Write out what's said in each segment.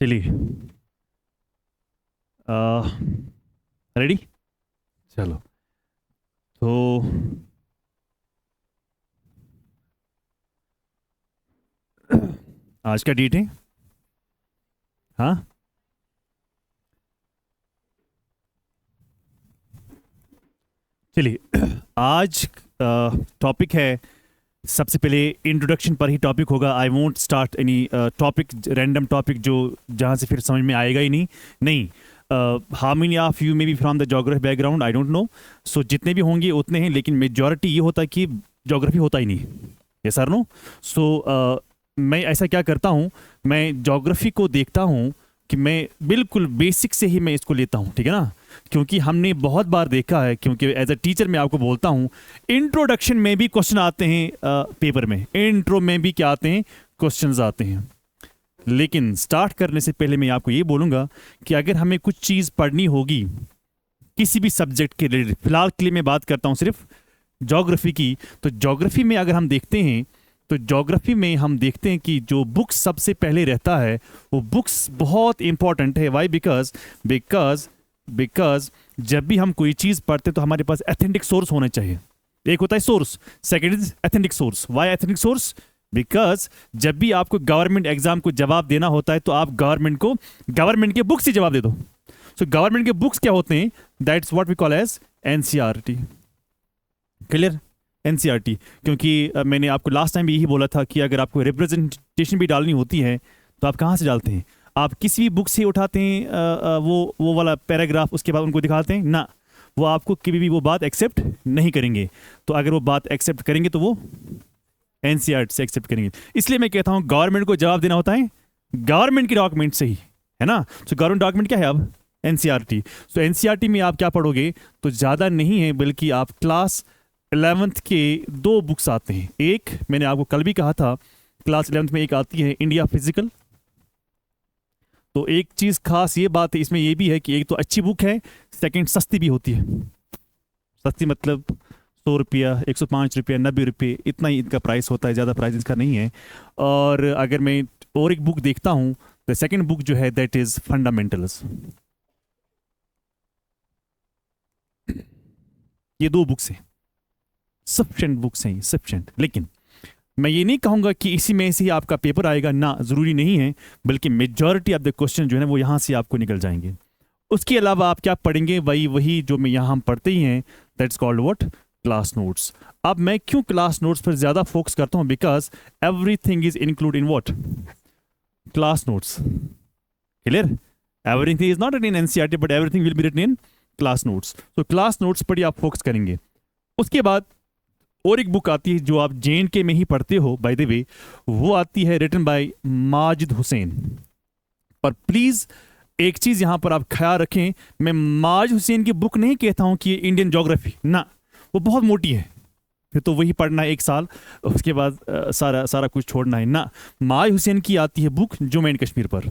चलिए। रेडी। चलो। तो आज का डेट है। हाँ। चलिए। आज टॉपिक है। सबसे पहले इंट्रोडक्शन पर ही टॉपिक होगा। I won't start any topic, random topic जो जहाँ से फिर समझ में आएगा ही नहीं। नहीं। How many of you may be from the geography background, I don't know. So जितने भी होंगे उतने हैं, लेकिन मेजॉरिटी ये होता है कि जोग्राफी होता ही नहीं। ये सर नो। सो मैं ऐसा क्या करता हूँ, मैं जोग्राफी को देखता हूँ कि मैं बिल्कुल बेसिक से ही मैं इसको लेता हूँ, ठीक है ना। क्योंकि हमने बहुत बार देखा है, क्योंकि एज अ टीचर मैं आपको बोलता हूँ, इंट्रोडक्शन में भी क्वेश्चन आते हैं, पेपर में इंट्रो में भी क्या आते हैं, क्वेश्चंस आते हैं। लेकिन स्टार्ट करने से पहले मैं आपको ये बोलूँगा कि अगर हमें कुछ चीज़ पढ़नी होगी किसी भी सब्जेक्ट के रिलेटेड, फिलहाल के लिए मैं बात करता हूँ सिर्फ ज्योग्राफी की, तो ज्योग्राफी में अगर हम देखते हैं तो ज्योग्राफी में हम देखते हैं कि जो बुक्स सबसे पहले रहता है वो बुक्स बहुत इंपॉर्टेंट है। वाई? बिकॉज बिकॉज बिकॉज जब भी हम कोई चीज़ पढ़ते तो हमारे पास एथेंटिक सोर्स होना चाहिए। एक होता है source, second is authentic source. Why authentic source? Because जब भी आपको गवर्नमेंट एग्जाम को जवाब देना होता है तो आप गवर्नमेंट को गवर्नमेंट के बुक्स से जवाब दे दो। सो गवर्नमेंट के बुक्स क्या होते हैं? That's what we call as NCERT. Clear? NCERT. क्योंकि मैंने आपको लास्ट टाइम भी यही बोला था कि अगर आपको रिप्रेजेंटेशन भी डालनी होती है तो आप कहाँ से डालते हैं? आप किसी भी बुक से उठाते हैं वो वाला पैराग्राफ, उसके बाद उनको दिखाते हैं ना। वो आपको कभी भी वो बात एक्सेप्ट नहीं करेंगे। तो अगर वो बात एक्सेप्ट करेंगे तो वो एनसीईआरटी से एक्सेप्ट करेंगे। इसलिए मैं कहता हूँ गवर्नमेंट को जवाब देना होता है गवर्नमेंट के डॉक्यूमेंट से ही, है ना। तो गवर्नमेंट डॉक्यूमेंट क्या है अब? एनसीईआरटी। सो एनसीईआरटी में आप क्या पढ़ोगे? तो ज़्यादा नहीं है, बल्कि आप क्लास 11th के दो बुक्स आते हैं। एक मैंने आपको कल भी कहा था, क्लास 11th में एक आती है इंडिया फिजिकल। तो एक चीज़ खास ये बात है इसमें ये भी है कि एक तो अच्छी बुक है, सेकंड सस्ती भी होती है। सस्ती मतलब 100 रुपया, 105 रुपया, 90 रुपये, इतना ही इनका प्राइस होता है, ज़्यादा प्राइस इसका नहीं है। और अगर मैं और एक बुक देखता हूँ, द सेकेंड बुक जो है दैट इज़ फंडामेंटल्स। ये दो बुक्स हैं, सफिशिएंट बुक्स हैं, सफिशिएंट। लेकिन मैं ये नहीं कहूँगा कि इसी में से ही आपका पेपर आएगा, ना, ज़रूरी नहीं है। बल्कि मेजॉरिटी ऑफ द क्वेश्चन जो है वो यहाँ से आपको निकल जाएंगे। उसके अलावा आप क्या पढ़ेंगे? वही वही जो मैं यहाँ हम पढ़ते ही हैं, that's called what? Class notes. अब मैं क्यों क्लास नोट्स पर ज़्यादा फोकस करता हूँ? Because everything is include in what? Class notes. Clear? Everything is not written in NCERT, but everything will be written in class notes. तो class notes पर ही आप फोकस करेंगे। उसके बाद और एक बुक आती है जो आप JNK में ही पढ़ते हो, बाय द वे, वो आती है रिटन बाय माजिद हुसैन। पर प्लीज एक चीज यहां पर आप ख्याल रखें, मैं माजिद हुसैन की बुक नहीं कहता हूं कि इंडियन ज्योग्राफी, ना, वो बहुत मोटी है, फिर तो वही पढ़ना है 1 साल, उसके बाद सारा सारा कुछ छोड़ना है ना। माजिद हुसैन की आती है बुक जम्मू एंड कश्मीर पर।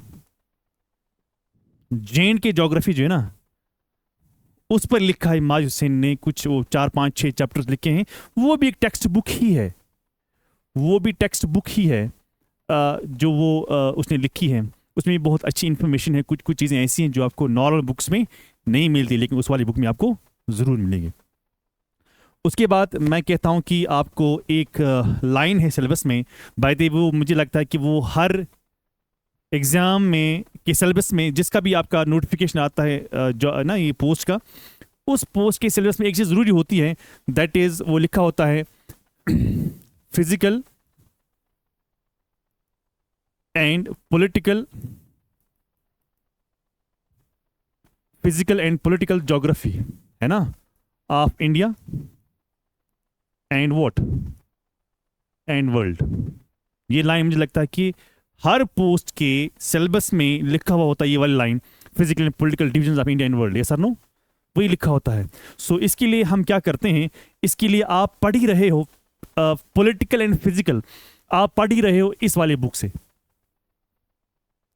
JNK ज्योग्राफी जो है ना, उस पर लिखा है माजिद हुसैन ने, कुछ वो 4 5 6 चैप्टर्स लिखे हैं। वो भी एक टेक्स्ट बुक ही है, वो भी टेक्स्ट बुक ही है जो वो उसने लिखी है। उसमें भी बहुत अच्छी इन्फॉर्मेशन है। कुछ कुछ चीज़ें ऐसी हैं जो आपको नॉर्मल बुक्स में नहीं मिलती, लेकिन उस वाली बुक में आपको ज़रूर मिलेंगी। उसके बाद मैं कहता हूँ कि आपको एक लाइन है सिलेबस में, बाय द वे, वो मुझे लगता है कि वो हर एग्ज़ाम में के सिलेबस में, जिसका भी आपका नोटिफिकेशन आता है जो ना ये पोस्ट का, उस पोस्ट के सिलेबस में एक चीज़ ज़रूरी होती है, दैट इज़ वो लिखा होता है physical and political, physical and political geography, है ना, of India and what? And world. ये लाइन मुझे लगता है कि हर पोस्ट के सिलेबस में लिखा हुआ होता है, ये वाली line, physical and political division of India and world. ये सर नो, वही लिखा होता है। सो इसके लिए हम क्या करते हैं, इसके लिए आप पढ़ ही रहे हो पॉलिटिकल एंड फिजिकल, आप पढ़ ही रहे हो इस वाले बुक से।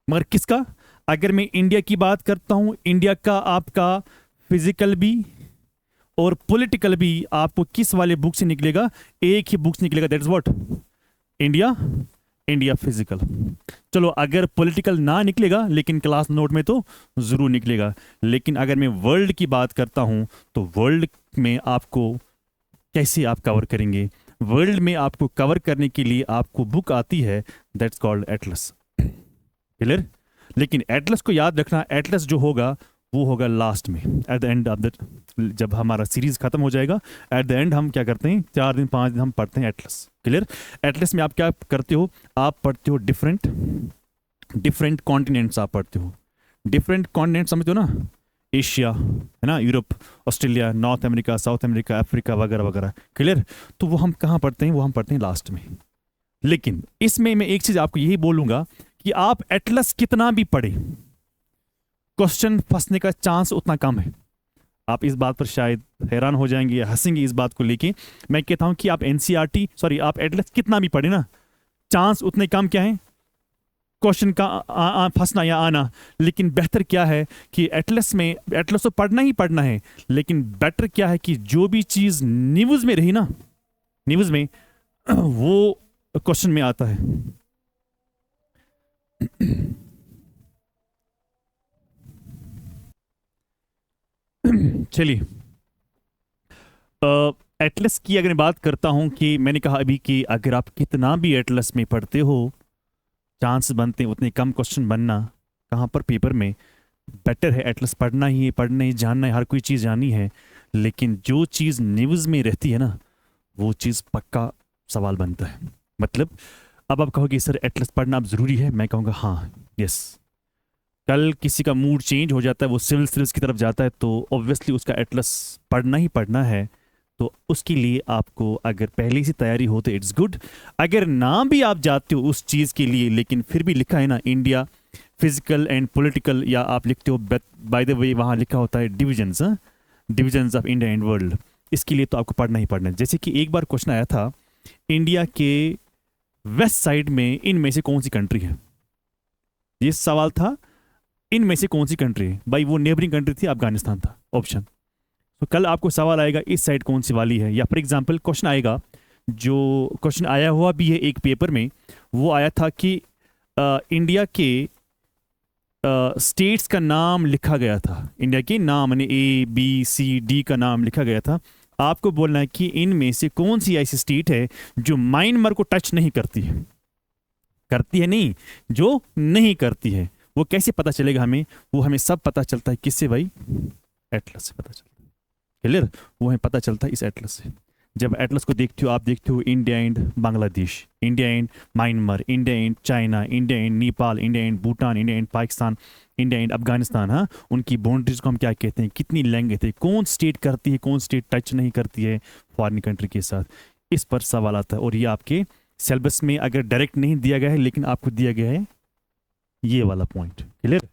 मगर किसका? अगर मैं इंडिया की बात करता हूं, इंडिया का आपका फिजिकल भी और पॉलिटिकल भी आपको किस वाले बुक से निकलेगा? एक ही बुक से निकलेगा, that is what? India India physical. चलो अगर पॉलिटिकल ना निकलेगा लेकिन क्लास नोट में तो ज़रूर निकलेगा। लेकिन अगर मैं वर्ल्ड की बात करता हूँ तो वर्ल्ड में आपको कैसे आप कवर करेंगे? वर्ल्ड में आपको कवर करने के लिए आपको बुक आती है, दैट्स कॉल्ड एटलस। क्लियर? लेकिन एटलस को याद रखना, एटलस जो होगा वो होगा लास्ट में, at the end of the, जब हमारा सीरीज खत्म हो जाएगा एट द एंड हम क्या करते हैं, 4 दिन 5 दिन हम पढ़ते हैं एटलस। क्लियर? एटलस में आप क्या करते हो? आप पढ़ते हो डिफरेंट डिफरेंट कॉन्टिनेंट्स आप पढ़ते हो। डिफरेंट कॉन्टिनेंट समझते हो ना? एशिया है ना, Europe, Australia, north America, south America, Africa वगैरह वगैरह। क्लियर? तो वो हम कहाँ पढ़ते हैं? वो हम पढ़ते हैं लास्ट में। लेकिन इसमें मैं एक चीज आपको यही बोलूंगा कि आप एटलस कितना भी पढ़े, क्वेश्चन फंसने का चांस उतना कम है। आप इस बात पर शायद हैरान हो जाएंगे या हंसेंगे इस बात को लेके। मैं कहता हूं कि आप एनसीईआरटी सॉरी आप एटलस कितना भी पढ़े ना, चांस उतने कम क्या है क्वेश्चन का फंसना या आना। लेकिन बेहतर क्या है कि एटलस में, एटलस तो पढ़ना ही पढ़ना है, लेकिन बेटर क्या है कि जो भी चीज न्यूज में रही ना, न्यूज में वो क्वेश्चन में आता है। चलिए, एटलस की अगर मैं बात करता हूं कि मैंने कहा अभी कि अगर आप कितना भी एटलस में पढ़ते हो, चांस बनते हैं उतने कम क्वेश्चन बनना। कहाँ पर? पेपर में। बेटर है एटलस पढ़ना ही है, पढ़ना ही, जानना है, हर कोई चीज़ जाननी है। लेकिन जो चीज़ न्यूज़ में रहती है ना, वो चीज़ पक्का सवाल बनता है। मतलब अब आप कहोगे सर एटलस पढ़ना अब ज़रूरी है, मैं कहूँगा हाँ, यस। कल किसी का मूड चेंज हो जाता है, वो सिविल सर्विस की तरफ जाता है, तो ऑब्वियसली उसका एटलस पढ़ना ही पढ़ना है। तो उसके लिए आपको अगर पहले से तैयारी हो तो इट्स गुड। अगर ना भी आप जाते हो उस चीज़ के लिए, लेकिन फिर भी लिखा है ना इंडिया फिजिकल एंड पॉलिटिकल, या आप लिखते हो बाय द वे वहाँ लिखा होता है divisions, divisions of India and world, इसके लिए तो आपको पढ़ना ही पढ़ना है। जैसे कि एक बार क्वेश्चन आया था, इंडिया के वेस्ट साइड में इनमें से कौन सी कंट्री है? ये सवाल था, इनमें से कौन सी कंट्री है? भाई वो नेबरिंग कंट्री थी, अफगानिस्तान था ऑप्शन। तो कल आपको सवाल आएगा इस साइड कौन सी वाली है, या फॉर एग्जांपल क्वेश्चन आएगा, जो क्वेश्चन आया हुआ भी है एक पेपर में, वो आया था कि इंडिया के स्टेट्स का नाम लिखा गया था, इंडिया के नाम यानी ABCD का नाम लिखा गया था। आपको बोलना है कि इनमें से कौन सी ऐसी स्टेट है जो म्यांमार को टच नहीं करती है, करती है नहीं, जो नहीं करती है। वो कैसे पता चलेगा हमें? वो हमें सब पता चलता है किससे भाई? एटलस से पता चलता है। क्लियर? वो हमें पता चलता है इस एटलस से। जब एटलस को देखते हो, आप देखते हो India and Bangladesh, India and Myanmar, India and China, India and Nepal, India and Bhutan, India and Pakistan, India and Afghanistan. हाँ, उनकी बाउंड्रीज को हम क्या कहते हैं, कितनी लैंग्वेज है, कौन स्टेट करती है, कौन स्टेट टच नहीं करती है फॉरेन कंट्री के साथ, इस पर सवाल आता है। और ये आपके सिलेबस में अगर डायरेक्ट नहीं दिया गया है, लेकिन आपको दिया गया है ये वाला पॉइंट। क्लियर?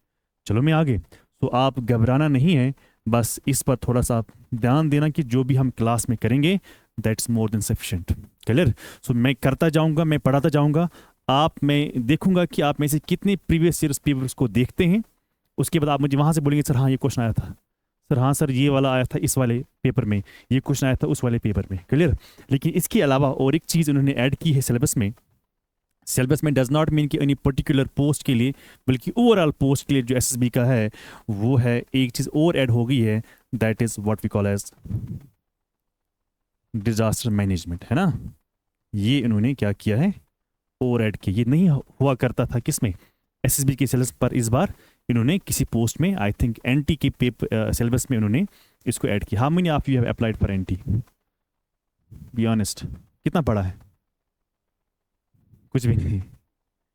चलो मैं आगे। तो आप घबराना नहीं है, बस इस पर थोड़ा सा ध्यान देना कि जो भी हम क्लास में करेंगे that's more than sufficient. Clear? So मैं करता जाऊंगा, मैं पढ़ाता जाऊंगा, मैं देखूंगा कि आप में से कितने प्रीवियस ईयर्स पेपर्स को देखते हैं। उसके बाद आप मुझे वहां से बोलेंगे सर हाँ ये क्वेश्चन आया था, सर हाँ सर ये वाला आया था इस वाले पेपर में, ये क्वेश्चन आया था उस वाले पेपर में। क्लियर? लेकिन इसके अलावा और एक चीज़ उन्होंने ऐड की है सिलेबस में। सिलेबस में डज नॉट मीन कि एनी पर्टिकुलर पोस्ट के लिए, बल्कि ओवरऑल पोस्ट के लिए जो SSB का है, वो है एक चीज़ और ऐड हो गई है, that is what we call as disaster management, है ना। ये इन्होंने क्या किया है, और ऐड किया। ये नहीं हुआ करता था किसमें, SSB के सिलेबस पर। इस बार इन्होंने किसी पोस्ट में, आई थिंक NT के पेपर सिलेबस में उन्होंने इसको ऐड किया। How many of you have applied for NT? Be honest, कितना पढ़ा है? कुछ भी नहीं।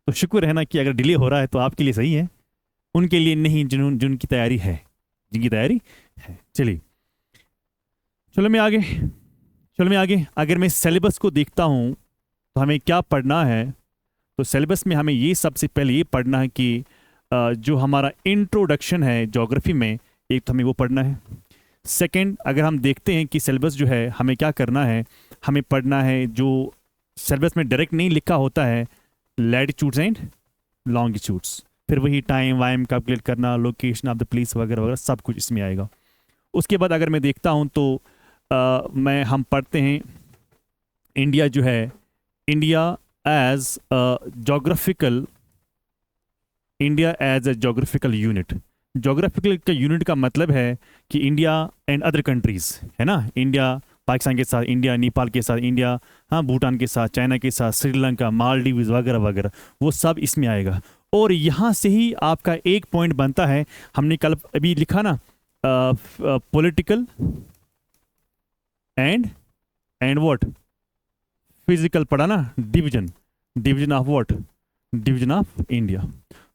तो शुक्र है ना कि अगर डिले हो रहा है तो आपके लिए सही है, उनके लिए नहीं जिनकी तैयारी है, जिनकी तैयारी है। चलिए, चलो मैं आगे। अगर मैं सिलेबस को देखता हूं तो हमें क्या पढ़ना है, तो सिलेबस में हमें ये सबसे पहले ये पढ़ना है कि जो हमारा इंट्रोडक्शन है ज्योग्राफी में, एक तो हमें वो पढ़ना है। सेकंड, अगर हम देखते हैं कि सिलेबस जो है हमें क्या करना है, हमें पढ़ना है जो सिलेबस में डायरेक्ट नहीं लिखा होता है, लैटिट्यूड्स एंड लॉन्गिट्यूड्स। फिर वही टाइम वाइम कैलकुलेट करना, लोकेशन ऑफ द प्लेस वगैरह वगैरह सब कुछ इसमें आएगा। उसके बाद अगर मैं देखता हूँ तो हम पढ़ते हैं इंडिया जो है, India as geographical, India as a geographical unit. Geographical का यूनिट का मतलब है कि इंडिया एंड अदर कंट्रीज, है ना, इंडिया पाकिस्तान के साथ, इंडिया नेपाल के साथ, इंडिया हाँ भूटान के साथ, चाइना के साथ, श्रीलंका, मालदीव्स वगैरह वगैरह, वो सब इसमें आएगा। और यहाँ से ही आपका एक पॉइंट बनता है, हमने कल अभी लिखा ना, पॉलिटिकल एंड व्हाट, फिजिकल पढ़ा ना, division, division of what, division of India.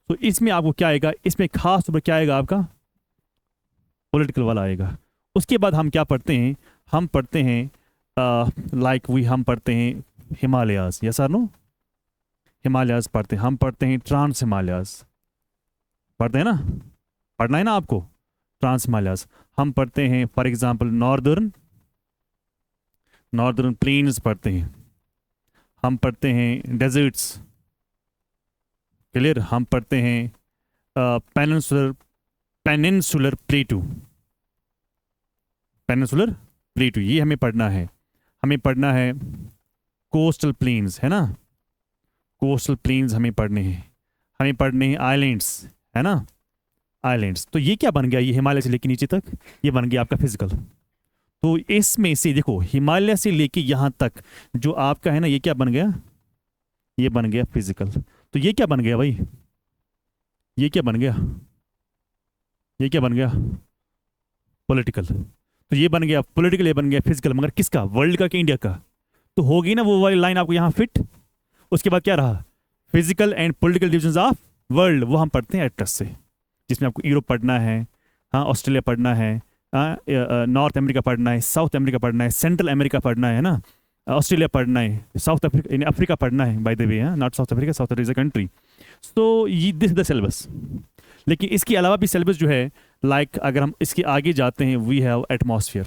तो इसमें आपको क्या आएगा, इसमें खास तौर पर क्या आएगा आपका, पॉलिटिकल वाला आएगा। उसके बाद हम क्या पढ़ते हैं, हम पढ़ते हैं हम पढ़ते हैं Himalayas, yes or no, Himalayas पढ़ते हैं, हम पढ़ते हैं ट्रांस हिमालयाज, पढ़ते हैं ना, पढ़ना है ना आपको, ट्रांस हिमालयाज। हम पढ़ते हैं फॉर एग्जांपल नॉर्दर्न प्लेन्स पढ़ते हैं, हम पढ़ते हैं डेजर्ट्स, क्लियर, हम पढ़ते हैं पेनिनसुलर प्लेटू, पेनिनसुलर प्लेटू, ये हमें पढ़ना है। हमें पढ़ना है कोस्टल प्लेन्स, है ना, कोस्टल प्लेन्स हमें पढ़ने हैं। हमें पढ़ने हैं आइलैंड्स, है ना, आइलैंड्स। तो ये क्या बन गया, ये हिमालय से लेके नीचे तक ये बन गया आपका फिजिकल। तो इसमें से देखो, हिमालय से लेके यहाँ तक जो आपका है ना, ये क्या बन गया, ये बन गया फिजिकल। तो ये क्या बन गया भाई, ये क्या बन गया, ये क्या बन गया, पॉलिटिकल। तो ये बन गया पॉलिटिकल, ये बन गया फिजिकल, मगर किसका, वर्ल्ड का कि इंडिया का। तो होगी ना वो वाली लाइन आपको यहाँ फिट। उसके बाद क्या रहा, physical and political divisions of world, वो हम पढ़ते हैं एटलस से, जिसमें आपको यूरोप पढ़ना है, हाँ ऑस्ट्रेलिया पढ़ना है, नॉर्थ अमेरिका पढ़ना है, साउथ अमेरिका पढ़ना है, सेंट्रल अमेरिका पढ़ना है ना, ऑस्ट्रेलिया पढ़ना है, साउथ अफ्रीका, अफ्रीका पढ़ना है by the way, not south Africa, south Africa is a country. So ये दिस द सिलेबस। लेकिन इसके अलावा भी सिलेबस जो है, अगर हम इसके आगे जाते हैं, वी हैव एटमॉस्फेयर,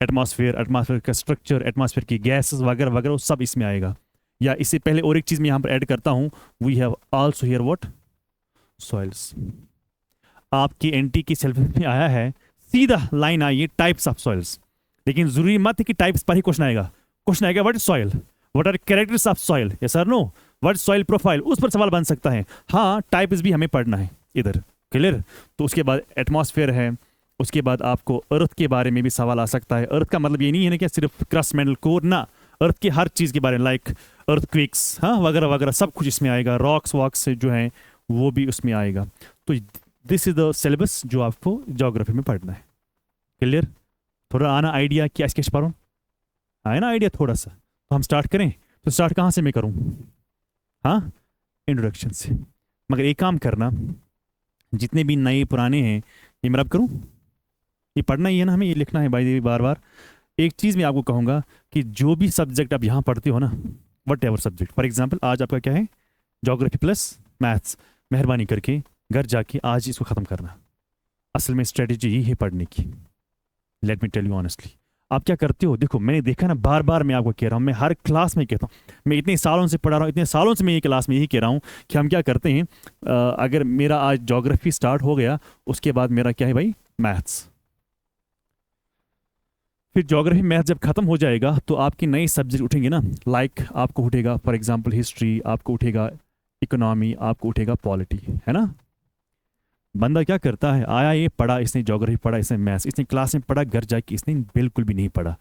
एटमॉस्फेयर का स्ट्रक्चर, एटमॉस्फेयर की गैसेस वगैरह वगैरह, वो सब इसमें आएगा। या इससे पहले और एक चीज़ मैं यहाँ पर ऐड करता हूँ, we have also here what, soils. आपकी एनटी की सिलेबस में आया है, सीधा लाइन आई है टाइप्स ऑफ सॉइल्स, लेकिन जरूरी मत है कि टाइप्स पर ही क्वेश्चन आएगा। क्वेश्चन आएगा what is soil, what are characters of soil, yes और नो, व्हाट सॉइल प्रोफाइल, उस पर सवाल बन सकता है। हाँ टाइप्स भी हमें पढ़ना है इधर, क्लियर। तो उसके बाद एटमॉस्फेयर है, उसके बाद आपको अर्थ के बारे में भी सवाल आ सकता है। अर्थ का मतलब ये नहीं है ना कि सिर्फ क्रस्ट मेटल कोर ना, अर्थ के हर चीज़ के बारे में, लाइक अर्थ क्विक्स, हाँ वगैरह वगैरह सब कुछ इसमें आएगा, रॉक्स वॉक्स जो हैं वो भी उसमें आएगा। तो दिस इज द सिलेबस जो आपको ज्योग्राफी में पढ़ना है, क्लियर। थोड़ा आना आइडिया, क्या स्केच पारो आए ना आइडिया थोड़ा सा। तो हम स्टार्ट करें, तो स्टार्ट कहाँ से मैं करूँ, हाँ इंट्रोडक्शन से। मगर एक काम करना, जितने भी नए पुराने हैं ये मैं अब करूँ, ये पढ़ना ही है ना हमें, ये लिखना है भाई बार बार। एक चीज़ मैं आपको कहूँगा कि जो भी सब्जेक्ट आप यहाँ पढ़ते हो ना, what ever subject, for example आज आपका क्या है, ज्योग्राफी प्लस मैथ्स, मेहरबानी करके घर जाके आज इसको ख़त्म करना। असल में स्ट्रेटेजी यही है पढ़ने की, let me tell you honestly. आप क्या करते हो, देखो मैंने देखा ना, बार बार मैं आपको कह रहा हूँ, मैं हर क्लास में कहता हूँ, मैं इतने सालों से पढ़ा रहा हूँ, इतने सालों से मैं ये क्लास में यही कह रहा हूँ कि हम क्या करते हैं, अगर मेरा आज ज्योग्राफी स्टार्ट हो गया, उसके बाद मेरा क्या है भाई, मैथ्स। फिर ज्योग्राफी मैथ जब खत्म हो जाएगा तो आपके नए सब्जेक्ट उठेंगे ना, आपको उठेगा फॉर एग्जांपल हिस्ट्री, आपको उठेगा इकोनॉमी, आपको उठेगा पॉलिटी, है ना। बंदा क्या करता है, आया ये पढ़ा इसने, ज्योग्राफी पढ़ा इसने, मैथ्स इसने क्लास में पढ़ा, घर जाके इसने बिल्कुल भी नहीं पढ़ा।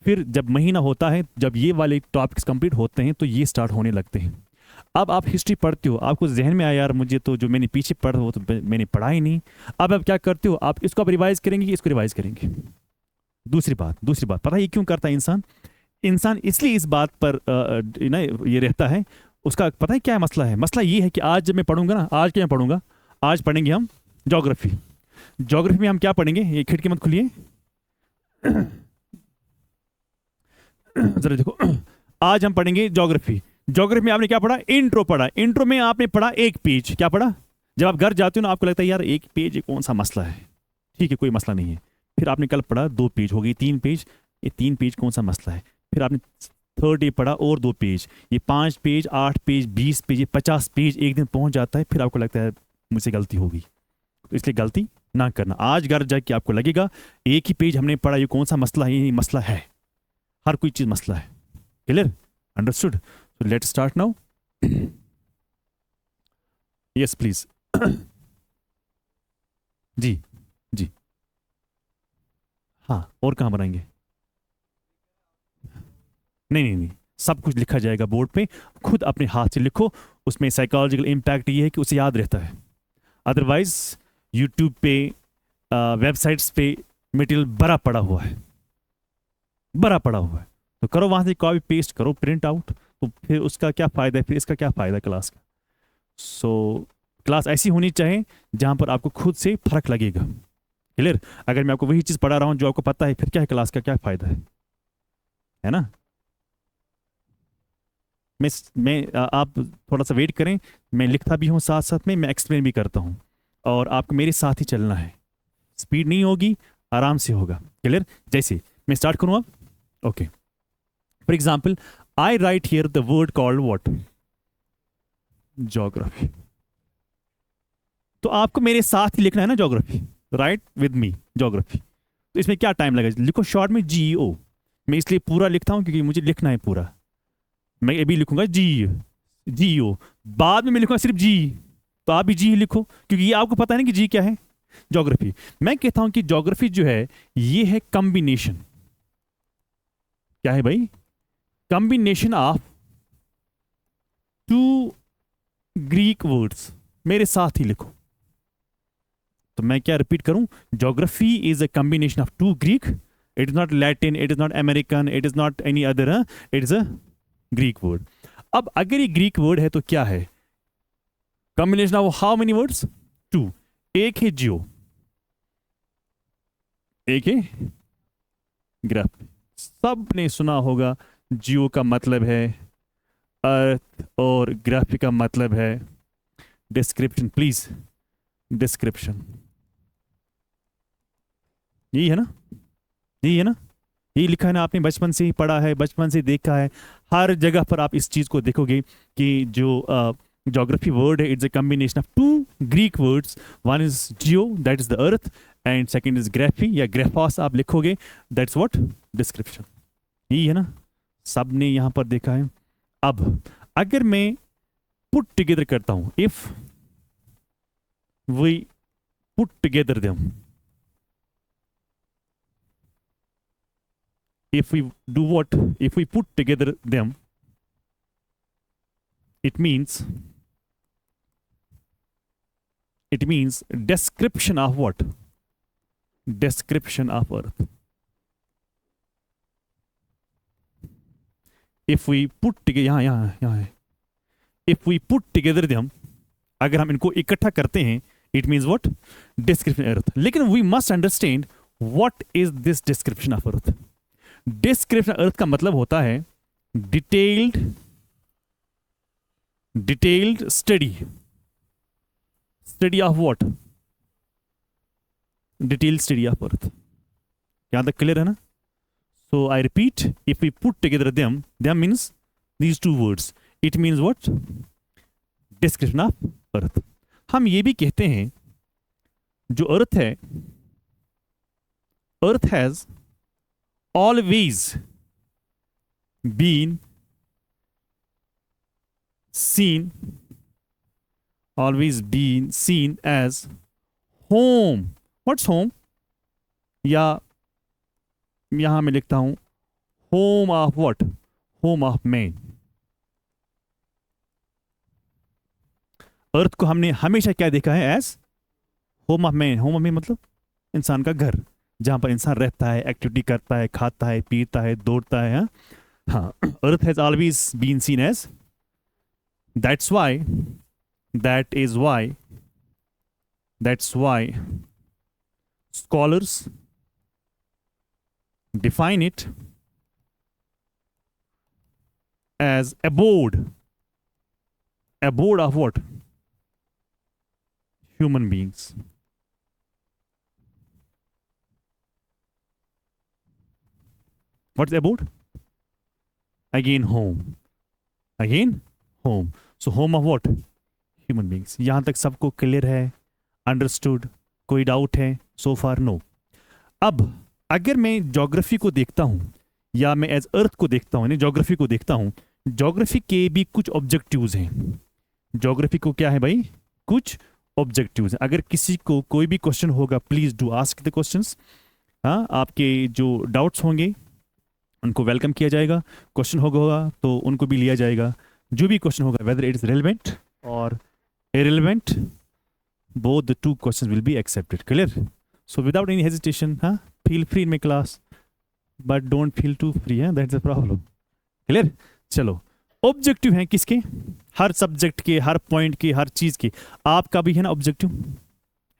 फिर जब महीना होता है, जब ये वाले टॉपिक्स कंप्लीट होते हैं, तो ये स्टार्ट होने लगते हैं। अब आप हिस्ट्री पढ़ते हो, आपको जहन में आया यार मुझे तो जो मैंने पीछे पढ़ा वो तो मैंने पढ़ा ही नहीं। अब आप क्या करते हो, आप इसको आप रिवाइज करेंगे, इसको रिवाइज करेंगे। दूसरी बात पता है ये क्यों करता है इंसान इसलिए इस बात पर ना ये रहता है, उसका पता है क्या मसला है। मसला ये है कि आज जब मैं पढ़ूंगा ना, आज क्या मैं पढ़ूंगा, आज पढ़ेंगे हम ज्योग्राफी। ज्योग्राफी में हम क्या पढ़ेंगे, ये खिड़की मत खुलिए जरा देखो, आज हम पढ़ेंगे ज्योग्राफी। ज्योग्राफी में आपने क्या पढ़ा, इंट्रो पढ़ा। इंट्रो में आपने पढ़ा एक पेज, क्या पढ़ा। जब आप घर जाते हो ना, आपको लगता है यार एक पेज कौन सा मसला है, ठीक है कोई मसला नहीं है। फिर आपने कल पढ़ा 2 पेज, हो गई 3 पेज, ये 3 पेज कौन सा मसला है। फिर आपने थर्ड डे पढ़ा और 2 पेज, ये 5 पेज, 8 पेज, 20 पेज, ये 50 पेज एक दिन पहुंच जाता है। फिर आपको लगता है मुझसे गलती होगी, तो इसलिए गलती ना करना। आज घर जाके आपको लगेगा एक ही पेज हमने पढ़ा, ये कौन सा मसला है, ये मसला है, हर कोई चीज़ मसला है, clear. Understood? So let's start now. Yes please. जी. जी. हाँ, और कहाँ बनाएंगे? नहीं नहीं नहीं, सब कुछ लिखा जाएगा बोर्ड पे. खुद अपने हाथ से लिखो. उसमें साइकोलॉजिकल इम्पैक्ट ये है कि उसे याद रहता है. अदरवाइज यूट्यूब पे, वेबसाइट्स पे मटेरियल भरा पड़ा हुआ है, भरा पड़ा हुआ है. तो करो वहां से कॉपी पेस्ट करो, प्रिंट आउट. तो फिर उसका क्या फ़ायदा है, फिर इसका क्या फ़ायदा क्लास का? सो क्लास ऐसी होनी चाहिए जहां पर आपको खुद से फर्क लगेगा. क्लियर? अगर मैं आपको वही चीज़ पढ़ा रहा हूँ जो आपको पता है, फिर क्या है क्लास का, क्या फ़ायदा है ना? आप थोड़ा सा वेट करें. मैं लिखता भी हूँ साथ साथ में, मैं एक्सप्लेन भी करता हूँ. और आपको मेरे साथ ही चलना है. स्पीड नहीं होगी, आराम से होगा. क्लियर? जैसे मैं स्टार्ट करूँ अब. Okay. For example, I right here the word called what? Geography. तो आपको मेरे साथ ही लिखना है ना geography. Right with me geography. तो इसमें क्या टाइम लगेगा? लिखो शॉर्ट में GO. मैं इसलिए पूरा लिखता हूं क्योंकि मुझे लिखना है पूरा. मैं अभी लिखूंगा GO, बाद में मैं लिखूंगा सिर्फ जी. तो आप भी जी लिखो, क्योंकि ये आपको पता है ना कि जी क्या है. ज्योग्राफी. मैं कहता हूं कि ज्योग्राफी जो है ये है कॉम्बिनेशन. क्या है भाई? Combination of two Greek words. मेरे साथ ही लिखो. तो मैं क्या रिपीट करूं? Geography is a combination of two Greek. It is not Latin, it is not American, it is not any other. It is a Greek word. अब अगर ये ग्रीक वर्ड है तो क्या है? Combination of how many words? Two. एक है जियो, एक है ग्राफ. सबने सुना होगा जियो का मतलब है अर्थ और ग्राफी का मतलब है डिस्क्रिप्शन. Please, description. यही है ना? यही है ना? यही लिखा है ना? आपने बचपन से ही पढ़ा है, बचपन से देखा है. हर जगह पर आप इस चीज को देखोगे कि जो ज्योग्राफी वर्ड है, it's a combination of two Greek words. One is geo, that is the earth, and second is graphy या ग्राफॉस आप लिखोगे, दैट्स व्हाट? डिस्क्रिप्शन. यही है ना? सबने यहां पर देखा है. अब अगर मैं पुट टुगेदर करता हूं, if we put together them, if we do what? If we put together them, it means description of what? Description of earth. If we put together, यहाँ है. If we put together them, अगर हम इनको इकट्ठा करते हैं, it means what? Description of earth. लेकिन we must understand what is this description of earth. Description earth का मतलब होता है detailed study of what? Detailed study of earth. यहां तक क्लियर है ना? So I repeat, if we put together them means these two words, it means what? Description of earth. हम ये भी कहते हैं जो अर्थ है, earth has always been seen as home. What's home? या यहां मैं लिखता हूं home of what? Home of man. अर्थ को हमने हमेशा क्या देखा है? Age home of man. Home of man मतलब इंसान का घर, जहां पर इंसान रहता है, एक्टिविटी करता है, खाता है, पीता है, दौड़ता है. हाँ, earth has always been seen as. That's why scholars define it as abode of what? Human beings. What's abode? Again home. So home of what? Human beings. यहां तक सबको क्लियर है? अंडरस्टूड? कोई डाउट है? सो फार नो. अब अगर मैं geography को देखता हूं या मैं एज अर्थ को देखता हूं, ज्योग्राफी को देखता हूं, ज्योग्राफी के भी कुछ ऑब्जेक्टिव्स हैं। ज्योग्राफी को क्या है भाई, कुछ ऑब्जेक्टिव्स हैं। अगर किसी को कोई भी क्वेश्चन होगा, please do ask the questions. हाँ, आपके जो डाउट्स होंगे उनको वेलकम किया जाएगा, क्वेश्चन होगा तो उनको भी लिया जाएगा। जो भी क्वेश्चन होगा, वेदर इट इज रेलिवेंट और irrelevant, both the two questions will be accepted. Clear? So without any hesitation, feel free in my class, but don't feel too free. That's the problem. Clear? चलो, objective हैं किसके, हर subject के, हर point के, हर चीज के। आपका भी है ना ऑब्जेक्टिव,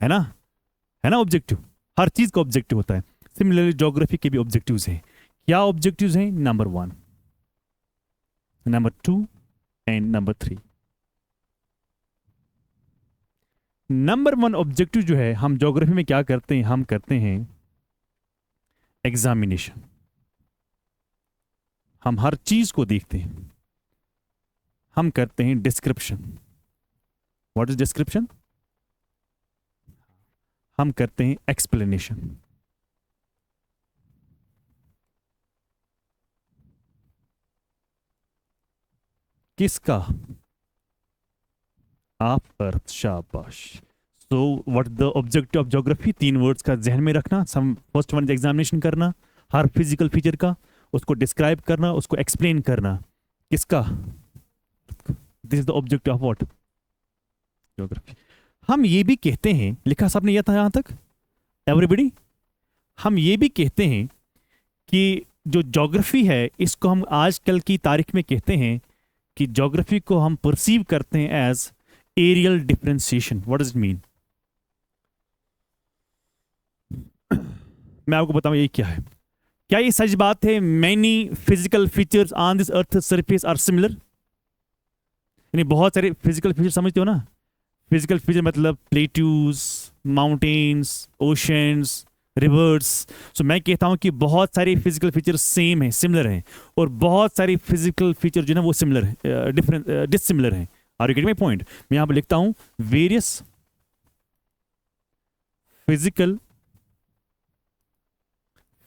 है ना, है ना ऑब्जेक्टिव, हर चीज का ऑब्जेक्टिव होता है। सिमिलरली ज्योग्राफी के भी ऑब्जेक्टिव्स हैं। क्या ऑब्जेक्टिव्स हैं? Number 1, number 2 and number 3। Number 1 objective जो है, हम ज्योग्राफी में क्या करते हैं, हम करते हैं एग्जामिनेशन। हम हर चीज को देखते हैं। हम करते हैं डिस्क्रिप्शन। What is description? हम करते हैं एक्सप्लेनेशन। किसका? आप, अर्थ। शाबाश। So what the objective of geography? 3 words का ध्यान में रखना। फर्स्ट वन एग्जामिनेशन करना, हर फिजिकल फीचर का, उसको डिस्क्राइब करना, उसको एक्सप्लेन करना। किसका? This is the objective of what? Geography. हम ये भी कहते हैं, लिखा सबने यह था यहां तक एवरीबॉडी, हम ये भी कहते हैं कि जो ज्योग्राफी है, इसको हम आजकल की तारीख में कहते हैं कि ज्योग्राफी को हम परसीव करते हैं as areal differentiation. What does it mean? मैं आपको बताऊं ये क्या है। क्या ये सच बात है many physical features on this earth surface are similar? यानी बहुत सारे फिजिकल फीचर समझते हो ना, फिजिकल फीचर मतलब plateaus, mountains, oceans, rivers. So मैं कहता हूं कि बहुत सारे फिजिकल फीचर सेम है, सिमिलर हैं, और बहुत सारे फिजिकल फीचर जो है ना वो सिमिलर है, डिफरेंट, डिसिमिलर हैं। Are you getting my point? मैं यहां पर लिखता हूं various physical